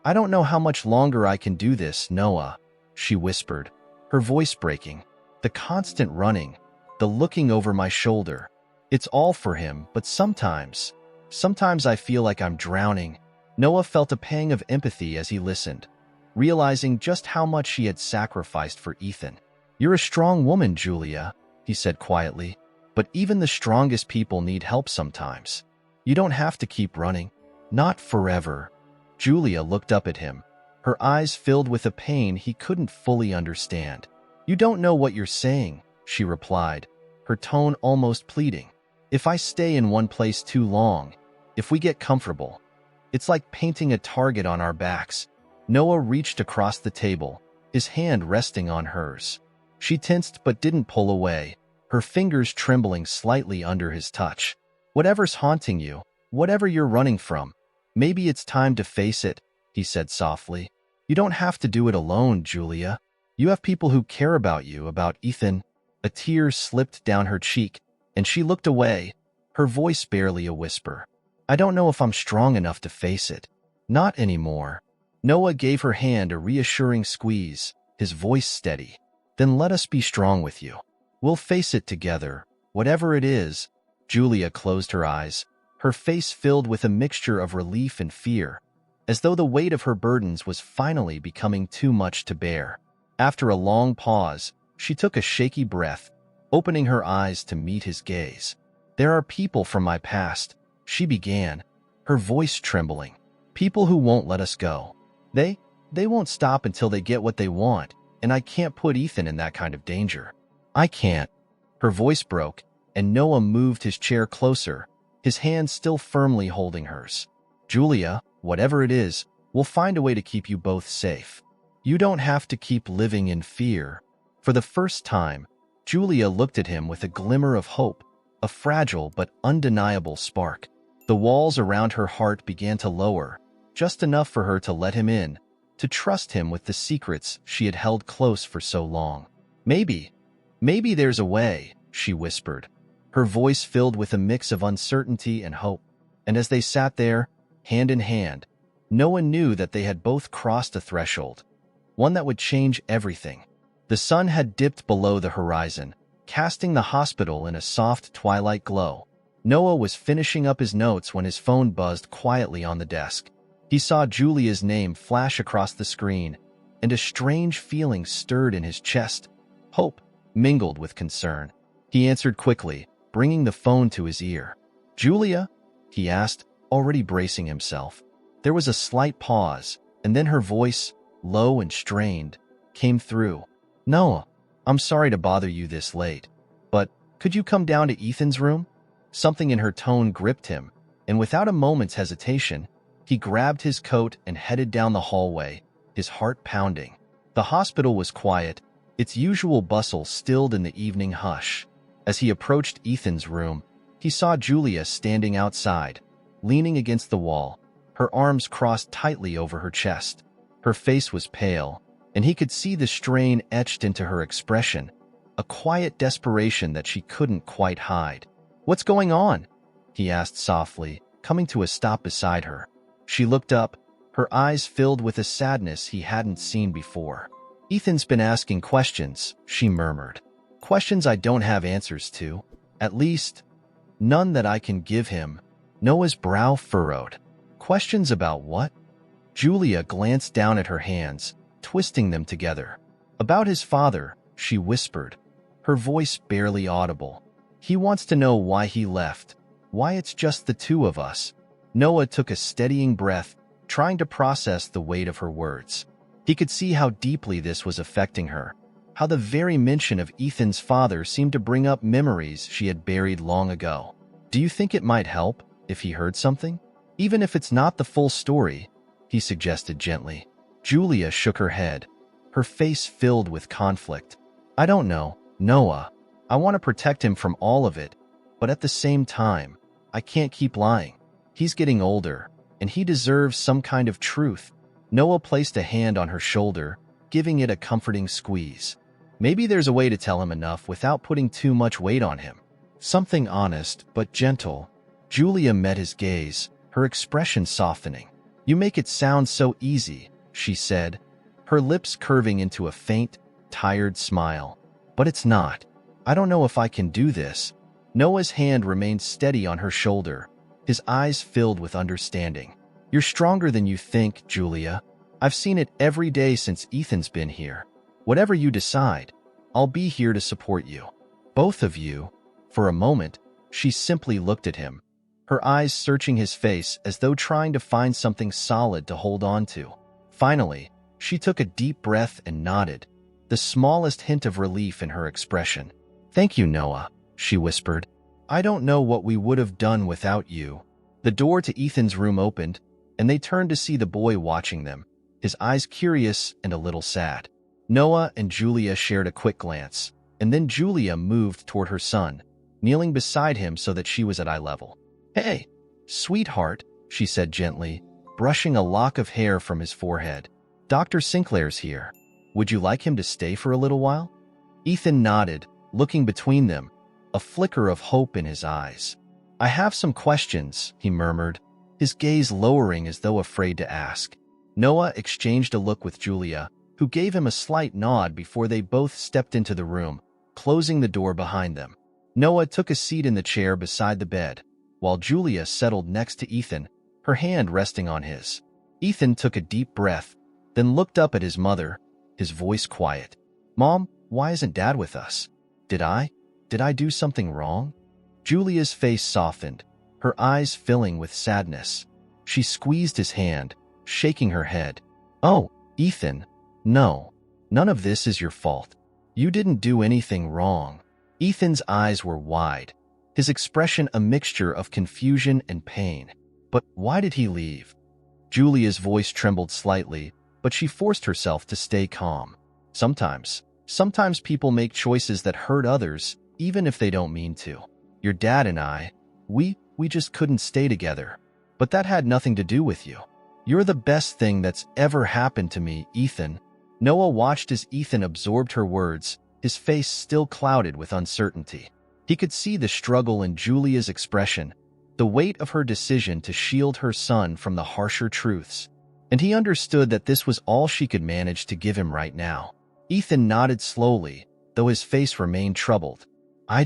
I don't know how much longer I can do this, Noah," she whispered, her voice breaking. "The constant running, the looking over my shoulder. It's all for him, but sometimes I feel like I'm drowning, Noah felt a pang of empathy as he listened, realizing just how much she had sacrificed for Ethan. "You're a strong woman, Julia," he said quietly, "but even the strongest people need help sometimes. You don't have to keep running. Not forever." Julia looked up at him, her eyes filled with a pain he couldn't fully understand. "You don't know what you're saying," she replied, her tone almost pleading. "If I stay in one place too long, if we get comfortable, it's like painting a target on our backs." Noah reached across the table, his hand resting on hers. She tensed but didn't pull away, her fingers trembling slightly under his touch. "Whatever's haunting you, whatever you're running from, maybe it's time to face it," he said softly. "You don't have to do it alone, Julia. You have people who care about you, about Ethan." A tear slipped down her cheek, and she looked away, her voice barely a whisper. "I don't know if I'm strong enough to face it. Not anymore." Noah gave her hand a reassuring squeeze, his voice steady. "Then let us be strong with you. We'll face it together, whatever it is." Julia closed her eyes, her face filled with a mixture of relief and fear, as though the weight of her burdens was finally becoming too much to bear. After a long pause, she took a shaky breath, opening her eyes to meet his gaze. "There are people from my past," she began, her voice trembling. "People who won't let us go. They won't stop until they get what they want, and I can't put Ethan in that kind of danger. I can't." Her voice broke, and Noah moved his chair closer, his hand still firmly holding hers. "Julia, whatever it is, we'll find a way to keep you both safe. You don't have to keep living in fear." For the first time, Julia looked at him with a glimmer of hope, a fragile but undeniable spark. The walls around her heart began to lower, just enough for her to let him in, to trust him with the secrets she had held close for so long. Maybe there's a way," she whispered, her voice filled with a mix of uncertainty and hope. And as they sat there, hand in hand, Noah knew that they had both crossed a threshold, one that would change everything. The sun had dipped below the horizon, casting the hospital in a soft twilight glow. Noah was finishing up his notes when his phone buzzed quietly on the desk. He saw Julia's name flash across the screen, and a strange feeling stirred in his chest, hope mingled with concern. He answered quickly, bringing the phone to his ear. "Julia?" he asked, already bracing himself. There was a slight pause, and then her voice, low and strained, came through. "Noah, I'm sorry to bother you this late, but could you come down to Ethan's room?" Something in her tone gripped him, and without a moment's hesitation, he grabbed his coat and headed down the hallway, his heart pounding. The hospital was quiet, its usual bustle stilled in the evening hush. As he approached Ethan's room, he saw Julia standing outside, leaning against the wall, her arms crossed tightly over her chest. Her face was pale, and he could see the strain etched into her expression, a quiet desperation that she couldn't quite hide. "What's going on?" he asked softly, coming to a stop beside her. She looked up, her eyes filled with a sadness he hadn't seen before. "Ethan's been asking questions," she murmured. "Questions I don't have answers to. At least, none that I can give him." Noah's brow furrowed. "Questions about what?" Julia glanced down at her hands, twisting them together. "About his father," she whispered, her voice barely audible. "He wants to know why he left, why it's just the two of us." Noah took a steadying breath, trying to process the weight of her words. He could see how deeply this was affecting her, how the very mention of Ethan's father seemed to bring up memories she had buried long ago. "Do you think it might help if he heard something? Even if it's not the full story," he suggested gently. Julia shook her head, her face filled with conflict. "I don't know, Noah. I want to protect him from all of it, but at the same time, I can't keep lying. He's getting older, and he deserves some kind of truth." Noah placed a hand on her shoulder, giving it a comforting squeeze. "Maybe there's a way to tell him enough without putting too much weight on him. Something honest but gentle." Julia met his gaze, her expression softening. "You make it sound so easy," she said, her lips curving into a faint, tired smile. "But it's not. I don't know if I can do this." Noah's hand remained steady on her shoulder, his eyes filled with understanding. You're stronger than you think, Julia. I've seen it every day since Ethan's been here. Whatever you decide, I'll be here to support you. Both of you." For a moment, she simply looked at him, her eyes searching his face as though trying to find something solid to hold on to. Finally, she took a deep breath and nodded, the smallest hint of relief in her expression. "Thank you, Noah," she whispered. "I don't know what we would have done without you." The door to Ethan's room opened, and they turned to see the boy watching them, his eyes curious and a little sad. Noah and Julia shared a quick glance, and then Julia moved toward her son, kneeling beside him so that she was at eye level. "Hey, sweetheart," she said gently, brushing a lock of hair from his forehead. "Dr. Sinclair's here. Would you like him to stay for a little while?" Ethan nodded, looking between them, a flicker of hope in his eyes. "I have some questions," he murmured, his gaze lowering as though afraid to ask. Noah exchanged a look with Julia, who gave him a slight nod before they both stepped into the room, closing the door behind them. Noah took a seat in the chair beside the bed, while Julia settled next to Ethan, her hand resting on his. Ethan took a deep breath, then looked up at his mother, his voice quiet. "Mom, why isn't Dad with us? Did I do something wrong?" Julia's face softened, her eyes filling with sadness. She squeezed his hand, shaking her head. "Oh, Ethan, no, none of this is your fault. You didn't do anything wrong." Ethan's eyes were wide, his expression a mixture of confusion and pain. "But why did he leave?" Julia's voice trembled slightly, but she forced herself to stay calm. Sometimes people make choices that hurt others, even if they don't mean to. Your dad and I, we just couldn't stay together. But that had nothing to do with you. You're the best thing that's ever happened to me, Ethan." Noah watched as Ethan absorbed her words, his face still clouded with uncertainty. He could see the struggle in Julia's expression, the weight of her decision to shield her son from the harsher truths. And he understood that this was all she could manage to give him right now. Ethan nodded slowly, though his face remained troubled. I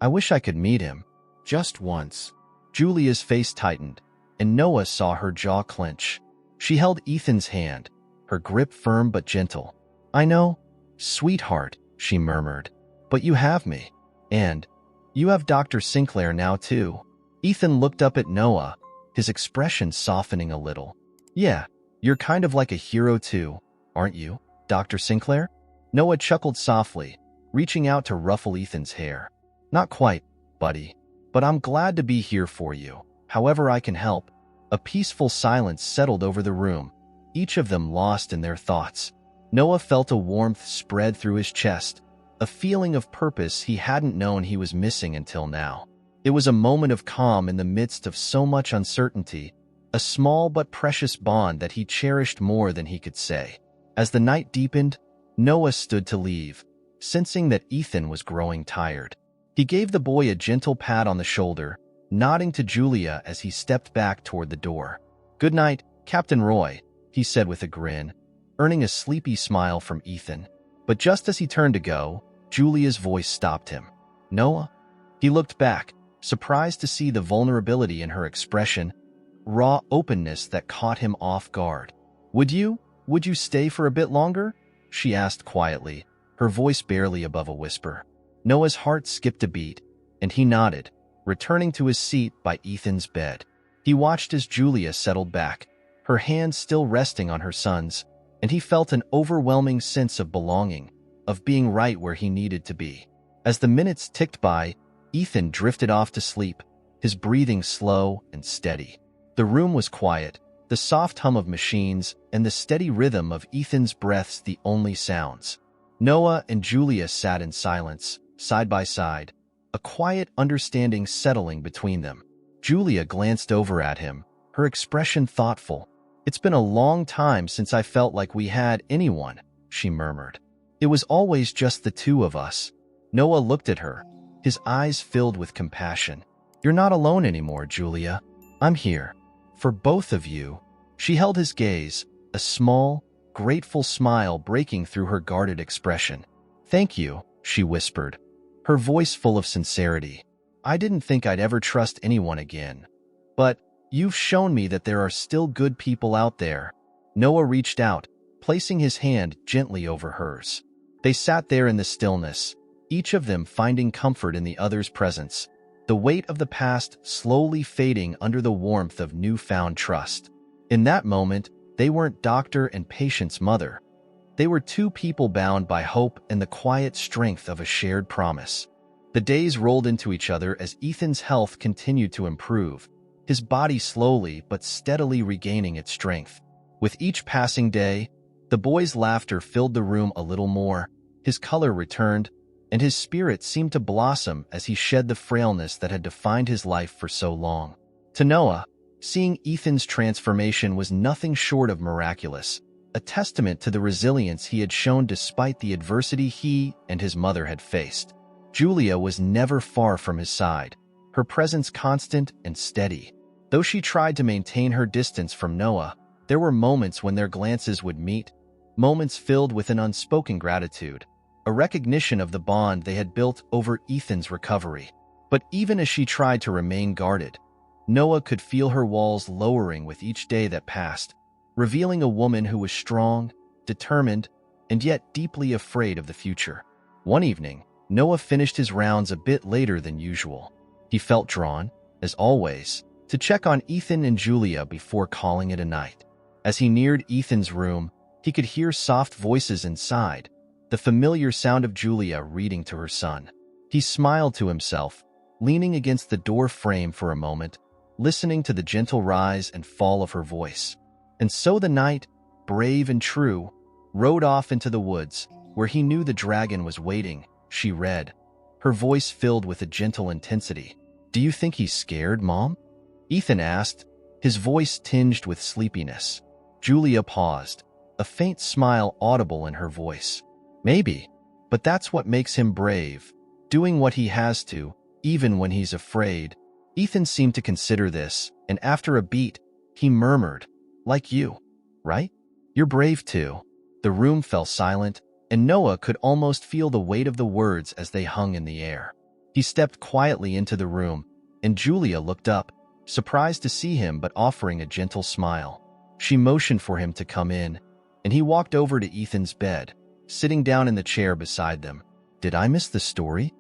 wish I could meet him. Just once." Julia's face tightened, and Noah saw her jaw clench. She held Ethan's hand, her grip firm but gentle. "I know, sweetheart," she murmured, "but you have me. And you have Dr. Sinclair now, too." Ethan looked up at Noah, his expression softening a little. "Yeah, you're kind of like a hero too, aren't you, Dr. Sinclair?" Noah chuckled softly, reaching out to ruffle Ethan's hair. "Not quite, buddy, but I'm glad to be here for you, however I can help." A peaceful silence settled over the room, each of them lost in their thoughts. Noah felt a warmth spread through his chest, a feeling of purpose he hadn't known he was missing until now. It was a moment of calm in the midst of so much uncertainty, a small but precious bond that he cherished more than he could say. As the night deepened, Noah stood to leave, sensing that Ethan was growing tired. He gave the boy a gentle pat on the shoulder, nodding to Julia as he stepped back toward the door. "Good night, Captain Roy," he said with a grin, earning a sleepy smile from Ethan. But just as he turned to go, Julia's voice stopped him. "Noah?" He looked back, surprised to see the vulnerability in her expression, raw openness that caught him off guard. Would you stay for a bit longer?" she asked quietly, her voice barely above a whisper. Noah's heart skipped a beat, and he nodded, returning to his seat by Ethan's bed. He watched as Julia settled back, her hands still resting on her son's, and he felt an overwhelming sense of belonging, of being right where he needed to be. As the minutes ticked by, Ethan drifted off to sleep, his breathing slow and steady. The room was quiet, the soft hum of machines and the steady rhythm of Ethan's breaths the only sounds. Noah and Julia sat in silence, side by side, a quiet understanding settling between them. Julia glanced over at him, her expression thoughtful. "It's been a long time since I felt like we had anyone," she murmured. "It was always just the two of us." Noah looked at her, his eyes filled with compassion. "You're not alone anymore, Julia. I'm here. For both of you." She held his gaze, a small, grateful smile breaking through her guarded expression. "Thank you," she whispered, her voice full of sincerity. "I didn't think I'd ever trust anyone again. But You've shown me that there are still good people out there. Noah reached out, placing his hand gently over hers. They sat there in the stillness, each of them finding comfort in the other's presence, the weight of the past slowly fading under the warmth of newfound trust. In that moment, they weren't doctor and patient's mother. They were two people bound by hope and the quiet strength of a shared promise. The days rolled into each other as Ethan's health continued to improve, his body slowly but steadily regaining its strength. With each passing day, the boy's laughter filled the room a little more, his color returned, and his spirit seemed to blossom as he shed the frailness that had defined his life for so long. To Noah, seeing Ethan's transformation was nothing short of miraculous, a testament to the resilience he had shown despite the adversity he and his mother had faced. Julia was never far from his side, her presence constant and steady. Though she tried to maintain her distance from Noah, there were moments when their glances would meet, moments filled with an unspoken gratitude, a recognition of the bond they had built over Ethan's recovery. But even as she tried to remain guarded, Noah could feel her walls lowering with each day that passed, revealing a woman who was strong, determined, and yet deeply afraid of the future. One evening, Noah finished his rounds a bit later than usual. He felt drawn, as always, to check on Ethan and Julia before calling it a night. As he neared Ethan's room, he could hear soft voices inside, the familiar sound of Julia reading to her son. He smiled to himself, leaning against the door frame for a moment, listening to the gentle rise and fall of her voice. And so the night, brave and true, rode off into the woods, where he knew the dragon was waiting. She read, her voice filled with a gentle intensity. "Do you think he's scared, Mom?" Ethan asked, his voice tinged with sleepiness. Julia paused, a faint smile audible in her voice. "Maybe, but that's what makes him brave, doing what he has to, even when he's afraid." Ethan seemed to consider this, and after a beat, he murmured, "Like you, right? You're brave too." The room fell silent, and Noah could almost feel the weight of the words as they hung in the air. He stepped quietly into the room, and Julia looked up, surprised to see him but offering a gentle smile. She motioned for him to come in, and he walked over to Ethan's bed, sitting down in the chair beside them. "Did I miss the story?"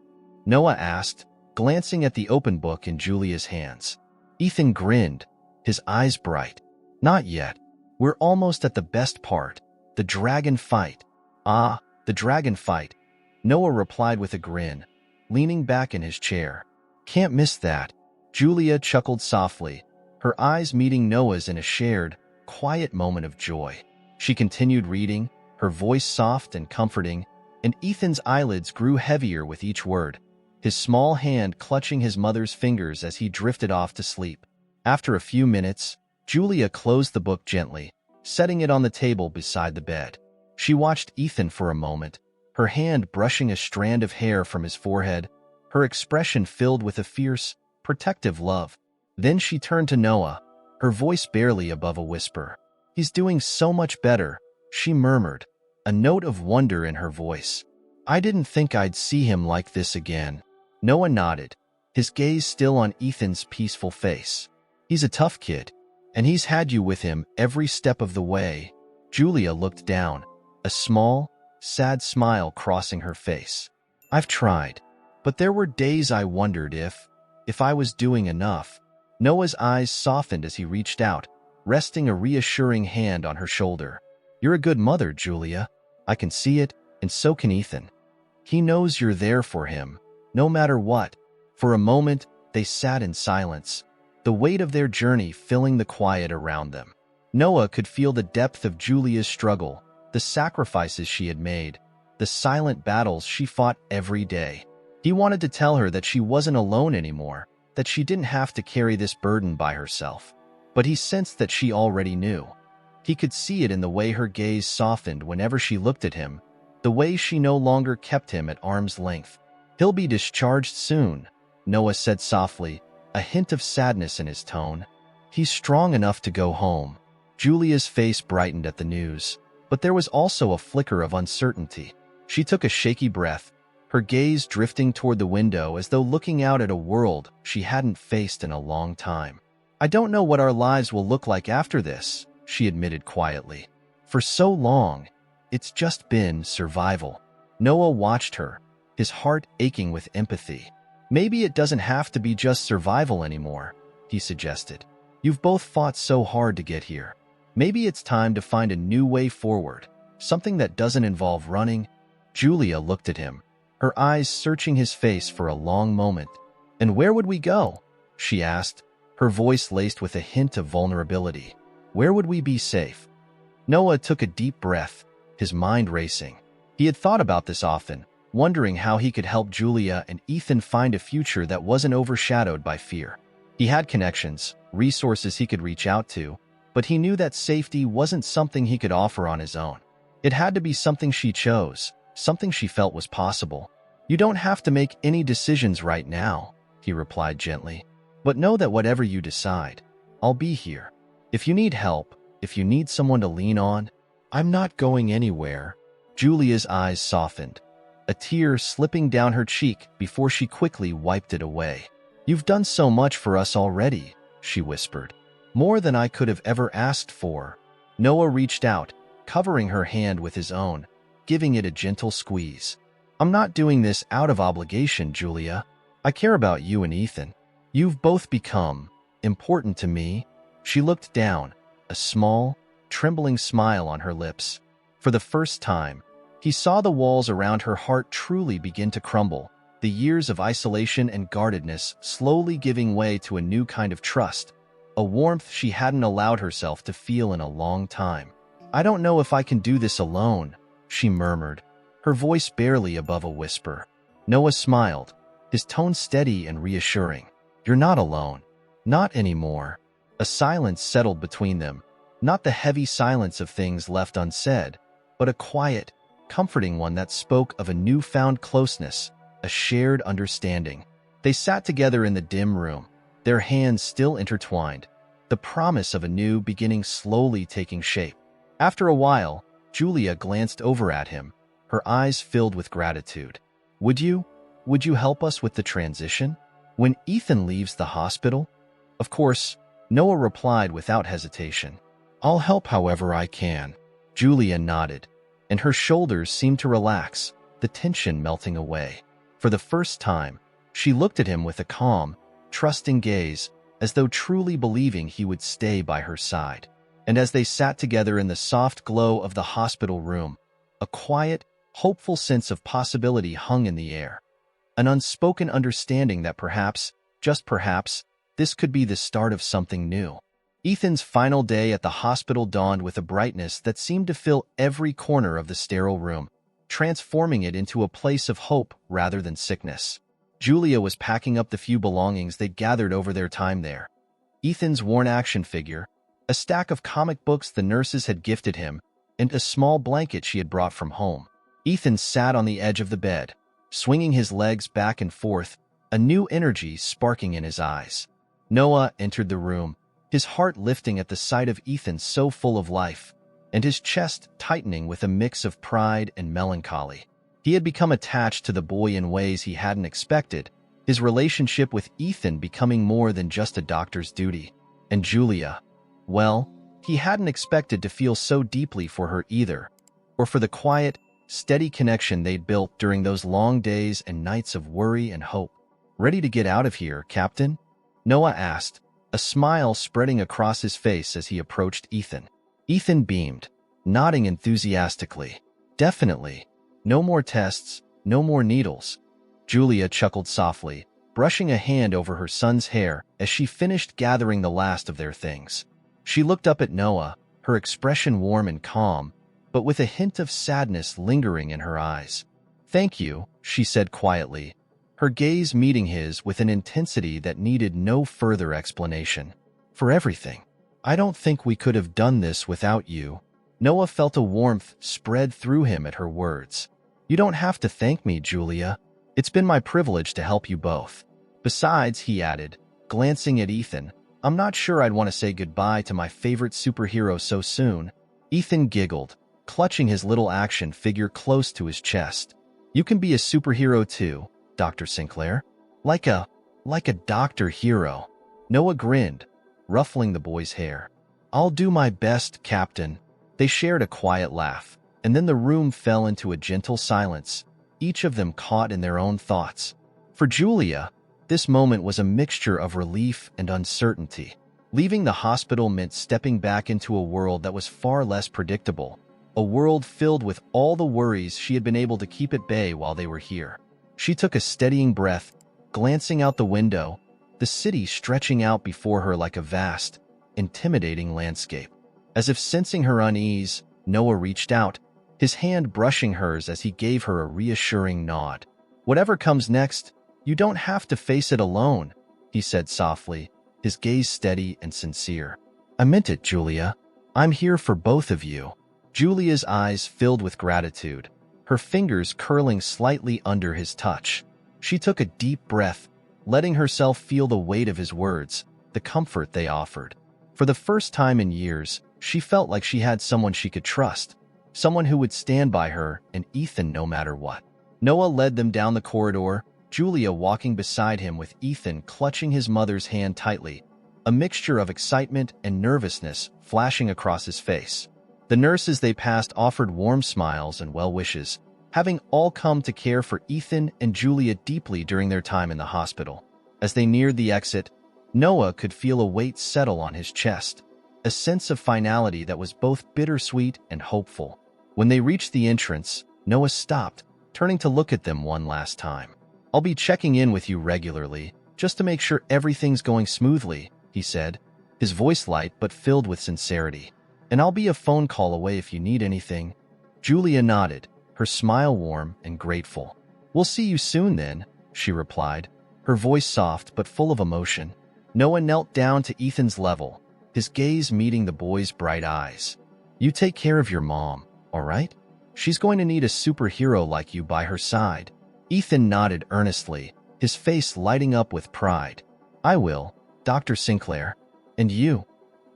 Noah asked, glancing at the open book in Julia's hands. Ethan grinned, his eyes bright. "Not yet. We're almost at the best part, the dragon fight." "Ah, the dragon fight," Noah replied with a grin, leaning back in his chair. "Can't miss that." Julia chuckled softly, her eyes meeting Noah's in a shared, quiet moment of joy. She continued reading, her voice soft and comforting, and Ethan's eyelids grew heavier with each word, his small hand clutching his mother's fingers as he drifted off to sleep. After a few minutes, Julia closed the book gently, setting it on the table beside the bed. She watched Ethan for a moment, her hand brushing a strand of hair from his forehead, her expression filled with a fierce, protective love. Then she turned to Noah, her voice barely above a whisper. "He's doing so much better," she murmured, a note of wonder in her voice. "I didn't think I'd see him like this again." Noah nodded, his gaze still on Ethan's peaceful face. "He's a tough kid, and he's had you with him every step of the way." Julia looked down, a small, sad smile crossing her face. "I've tried, but there were days I wondered if I was doing enough." Noah's eyes softened as he reached out, resting a reassuring hand on her shoulder. "You're a good mother, Julia. I can see it, and so can Ethan. He knows you're there for him, no matter what." For a moment, they sat in silence, the weight of their journey filling the quiet around them. Noah could feel the depth of Julia's struggle, the sacrifices she had made, the silent battles she fought every day. He wanted to tell her that she wasn't alone anymore, that she didn't have to carry this burden by herself. But he sensed that she already knew. He could see it in the way her gaze softened whenever she looked at him, the way she no longer kept him at arm's length. "He'll be discharged soon," Noah said softly, a hint of sadness in his tone. "He's strong enough to go home." Julia's face brightened at the news, but there was also a flicker of uncertainty. She took a shaky breath, her gaze drifting toward the window as though looking out at a world she hadn't faced in a long time. I don't know what our lives will look like after this, she admitted quietly. For so long, it's just been survival. Noah watched her, his heart aching with empathy. Maybe it doesn't have to be just survival anymore, he suggested. You've both fought so hard to get here. Maybe it's time to find a new way forward, something that doesn't involve running. Julia looked at him, her eyes searching his face for a long moment. And where would we go? She asked, her voice laced with a hint of vulnerability. Where would we be safe? Noah took a deep breath, his mind racing. He had thought about this often, wondering how he could help Julia and Ethan find a future that wasn't overshadowed by fear. He had connections, resources he could reach out to, but he knew that safety wasn't something he could offer on his own. It had to be something she chose, something she felt was possible. You don't have to make any decisions right now, he replied gently. But know that whatever you decide, I'll be here. If you need help, if you need someone to lean on, I'm not going anywhere. Julia's eyes softened, a tear slipping down her cheek before she quickly wiped it away. You've done so much for us already, she whispered. More than I could have ever asked for. Noah reached out, covering her hand with his own, giving it a gentle squeeze. I'm not doing this out of obligation, Julia. I care about you and Ethan. You've both become important to me. She looked down, a small, trembling smile on her lips. For the first time, he saw the walls around her heart truly begin to crumble, the years of isolation and guardedness slowly giving way to a new kind of trust, a warmth she hadn't allowed herself to feel in a long time. I don't know if I can do this alone, she murmured, her voice barely above a whisper. Noah smiled, his tone steady and reassuring. You're not alone. Not anymore. A silence settled between them, not the heavy silence of things left unsaid, but a quiet, comforting one that spoke of a newfound closeness, a shared understanding. They sat together in the dim room, their hands still intertwined, the promise of a new beginning slowly taking shape. After a while, Julia glanced over at him, her eyes filled with gratitude. Would you help us with the transition? When Ethan leaves the hospital? Of course, Noah replied without hesitation. I'll help however I can. Julia nodded, and her shoulders seemed to relax, the tension melting away. For the first time, she looked at him with a calm, trusting gaze, as though truly believing he would stay by her side. And as they sat together in the soft glow of the hospital room, a quiet, hopeful sense of possibility hung in the air. An unspoken understanding that perhaps, just perhaps, this could be the start of something new. Ethan's final day at the hospital dawned with a brightness that seemed to fill every corner of the sterile room, transforming it into a place of hope rather than sickness. Julia was packing up the few belongings they'd gathered over their time there. Ethan's worn action figure, a stack of comic books the nurses had gifted him, and a small blanket she had brought from home. Ethan sat on the edge of the bed, swinging his legs back and forth, a new energy sparking in his eyes. Noah entered the room, his heart lifting at the sight of Ethan so full of life, and his chest tightening with a mix of pride and melancholy. He had become attached to the boy in ways he hadn't expected, his relationship with Ethan becoming more than just a doctor's duty. And Julia, well, he hadn't expected to feel so deeply for her either, or for the quiet, steady connection they'd built during those long days and nights of worry and hope. Ready to get out of here, Captain? Noah asked, a smile spreading across his face as he approached Ethan. Ethan beamed, nodding enthusiastically. Definitely. No more tests, no more needles. Julia chuckled softly, brushing a hand over her son's hair as she finished gathering the last of their things. She looked up at Noah, her expression warm and calm, but with a hint of sadness lingering in her eyes. Thank you, she said quietly, her gaze meeting his with an intensity that needed no further explanation. For everything. I don't think we could have done this without you. Noah felt a warmth spread through him at her words. You don't have to thank me, Julia. It's been my privilege to help you both. Besides, he added, glancing at Ethan, I'm not sure I'd want to say goodbye to my favorite superhero so soon. Ethan giggled, clutching his little action figure close to his chest. You can be a superhero too, Dr. Sinclair. Like a doctor hero. Noah grinned, ruffling the boy's hair. "I'll do my best, Captain." They shared a quiet laugh, and then the room fell into a gentle silence, each of them caught in their own thoughts. For Julia, this moment was a mixture of relief and uncertainty. Leaving the hospital meant stepping back into a world that was far less predictable, a world filled with all the worries she had been able to keep at bay while they were here. She took a steadying breath, glancing out the window, the city stretching out before her like a vast, intimidating landscape. As if sensing her unease, Noah reached out, his hand brushing hers as he gave her a reassuring nod. "Whatever comes next, you don't have to face it alone," he said softly, his gaze steady and sincere. "I meant it, Julia. I'm here for both of you." Julia's eyes filled with gratitude, her fingers curling slightly under his touch. She took a deep breath, letting herself feel the weight of his words, the comfort they offered. For the first time in years, she felt like she had someone she could trust, someone who would stand by her and Ethan no matter what. Noah led them down the corridor, Julia walking beside him with Ethan clutching his mother's hand tightly, a mixture of excitement and nervousness flashing across his face. The nurses they passed offered warm smiles and well wishes, having all come to care for Ethan and Julia deeply during their time in the hospital. As they neared the exit, Noah could feel a weight settle on his chest, a sense of finality that was both bittersweet and hopeful. When they reached the entrance, Noah stopped, turning to look at them one last time. "I'll be checking in with you regularly, just to make sure everything's going smoothly," he said, his voice light but filled with sincerity. "And I'll be a phone call away if you need anything." Julia nodded, her smile warm and grateful. "We'll see you soon then," she replied, her voice soft but full of emotion. Noah knelt down to Ethan's level, his gaze meeting the boy's bright eyes. "You take care of your mom, all right? She's going to need a superhero like you by her side." Ethan nodded earnestly, his face lighting up with pride. "I will, Dr. Sinclair. And you?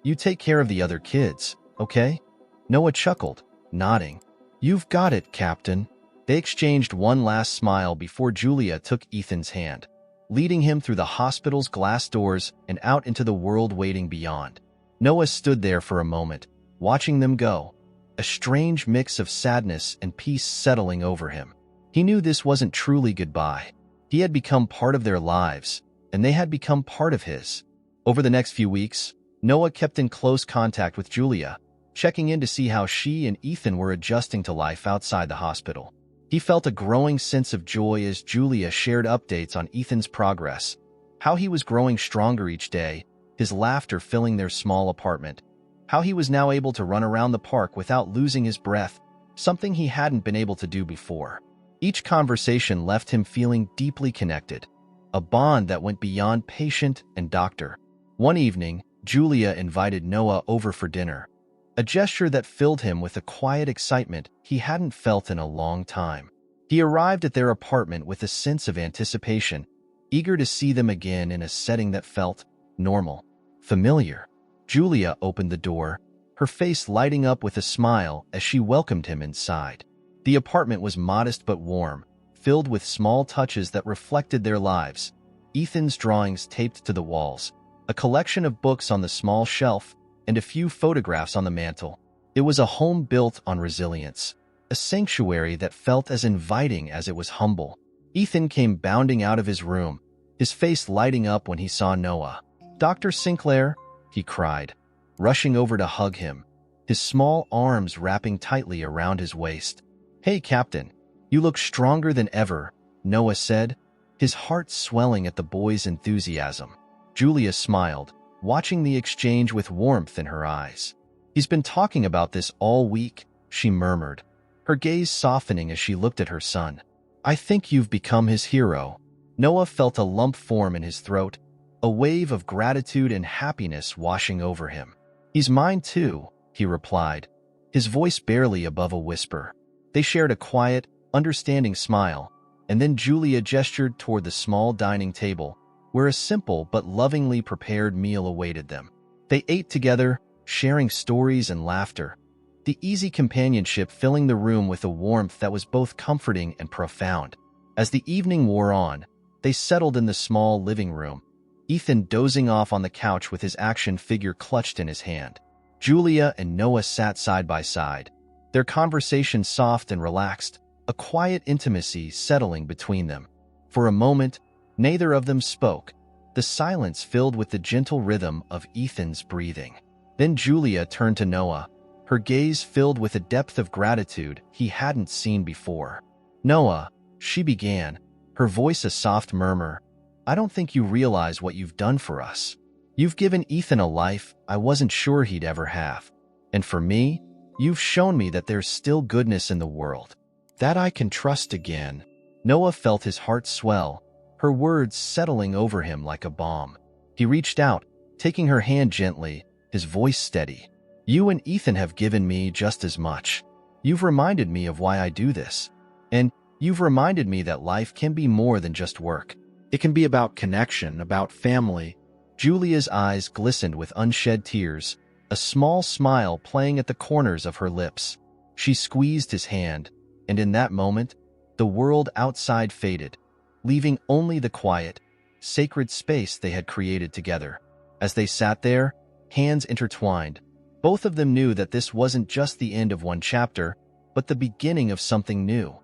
You take care of the other kids, okay?" Noah chuckled, nodding. "You've got it, Captain." They exchanged one last smile before Julia took Ethan's hand, leading him through the hospital's glass doors and out into the world waiting beyond. Noah stood there for a moment, watching them go, a strange mix of sadness and peace settling over him. He knew this wasn't truly goodbye. He had become part of their lives, and they had become part of his. Over the next few weeks, Noah kept in close contact with Julia, checking in to see how she and Ethan were adjusting to life outside the hospital. He felt a growing sense of joy as Julia shared updates on Ethan's progress, how he was growing stronger each day, his laughter filling their small apartment, how he was now able to run around the park without losing his breath, something he hadn't been able to do before. Each conversation left him feeling deeply connected, a bond that went beyond patient and doctor. One evening, Julia invited Noah over for dinner, a gesture that filled him with a quiet excitement he hadn't felt in a long time. He arrived at their apartment with a sense of anticipation, eager to see them again in a setting that felt normal, familiar. Julia opened the door, her face lighting up with a smile as she welcomed him inside. The apartment was modest but warm, filled with small touches that reflected their lives. Ethan's drawings taped to the walls, a collection of books on the small shelf, and a few photographs on the mantel. It was a home built on resilience, a sanctuary that felt as inviting as it was humble. Ethan came bounding out of his room, his face lighting up when he saw Noah. "Dr. Sinclair," he cried, rushing over to hug him, his small arms wrapping tightly around his waist. "Hey, Captain, you look stronger than ever," Noah said, his heart swelling at the boy's enthusiasm. Julia smiled, watching the exchange with warmth in her eyes. "He's been talking about this all week," she murmured, her gaze softening as she looked at her son. "I think you've become his hero." Noah felt a lump form in his throat, a wave of gratitude and happiness washing over him. "He's mine too," he replied, his voice barely above a whisper. They shared a quiet, understanding smile, and then Julia gestured toward the small dining table, where a simple but lovingly prepared meal awaited them. They ate together, sharing stories and laughter, the easy companionship filling the room with a warmth that was both comforting and profound. As the evening wore on, they settled in the small living room, Ethan dozing off on the couch with his action figure clutched in his hand. Julia and Noah sat side by side, their conversation soft and relaxed, a quiet intimacy settling between them. For a moment, neither of them spoke, the silence filled with the gentle rhythm of Ethan's breathing. Then Julia turned to Noah, her gaze filled with a depth of gratitude he hadn't seen before. "Noah," she began, her voice a soft murmur, "I don't think you realize what you've done for us. You've given Ethan a life I wasn't sure he'd ever have. And for me, you've shown me that there's still goodness in the world, that I can trust again." Noah felt his heart swell, her words settling over him like a balm. He reached out, taking her hand gently, his voice steady. "You and Ethan have given me just as much. You've reminded me of why I do this. And you've reminded me that life can be more than just work. It can be about connection, about family." Julia's eyes glistened with unshed tears, a small smile playing at the corners of her lips. She squeezed his hand, and in that moment, the world outside faded, leaving only the quiet, sacred space they had created together. As they sat there, hands intertwined, both of them knew that this wasn't just the end of one chapter, but the beginning of something new,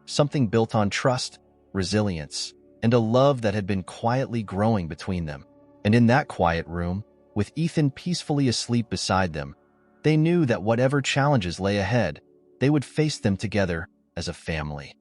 something built on trust, resilience, and a love that had been quietly growing between them. And in that quiet room, with Ethan peacefully asleep beside them, they knew that whatever challenges lay ahead, they would face them together as a family.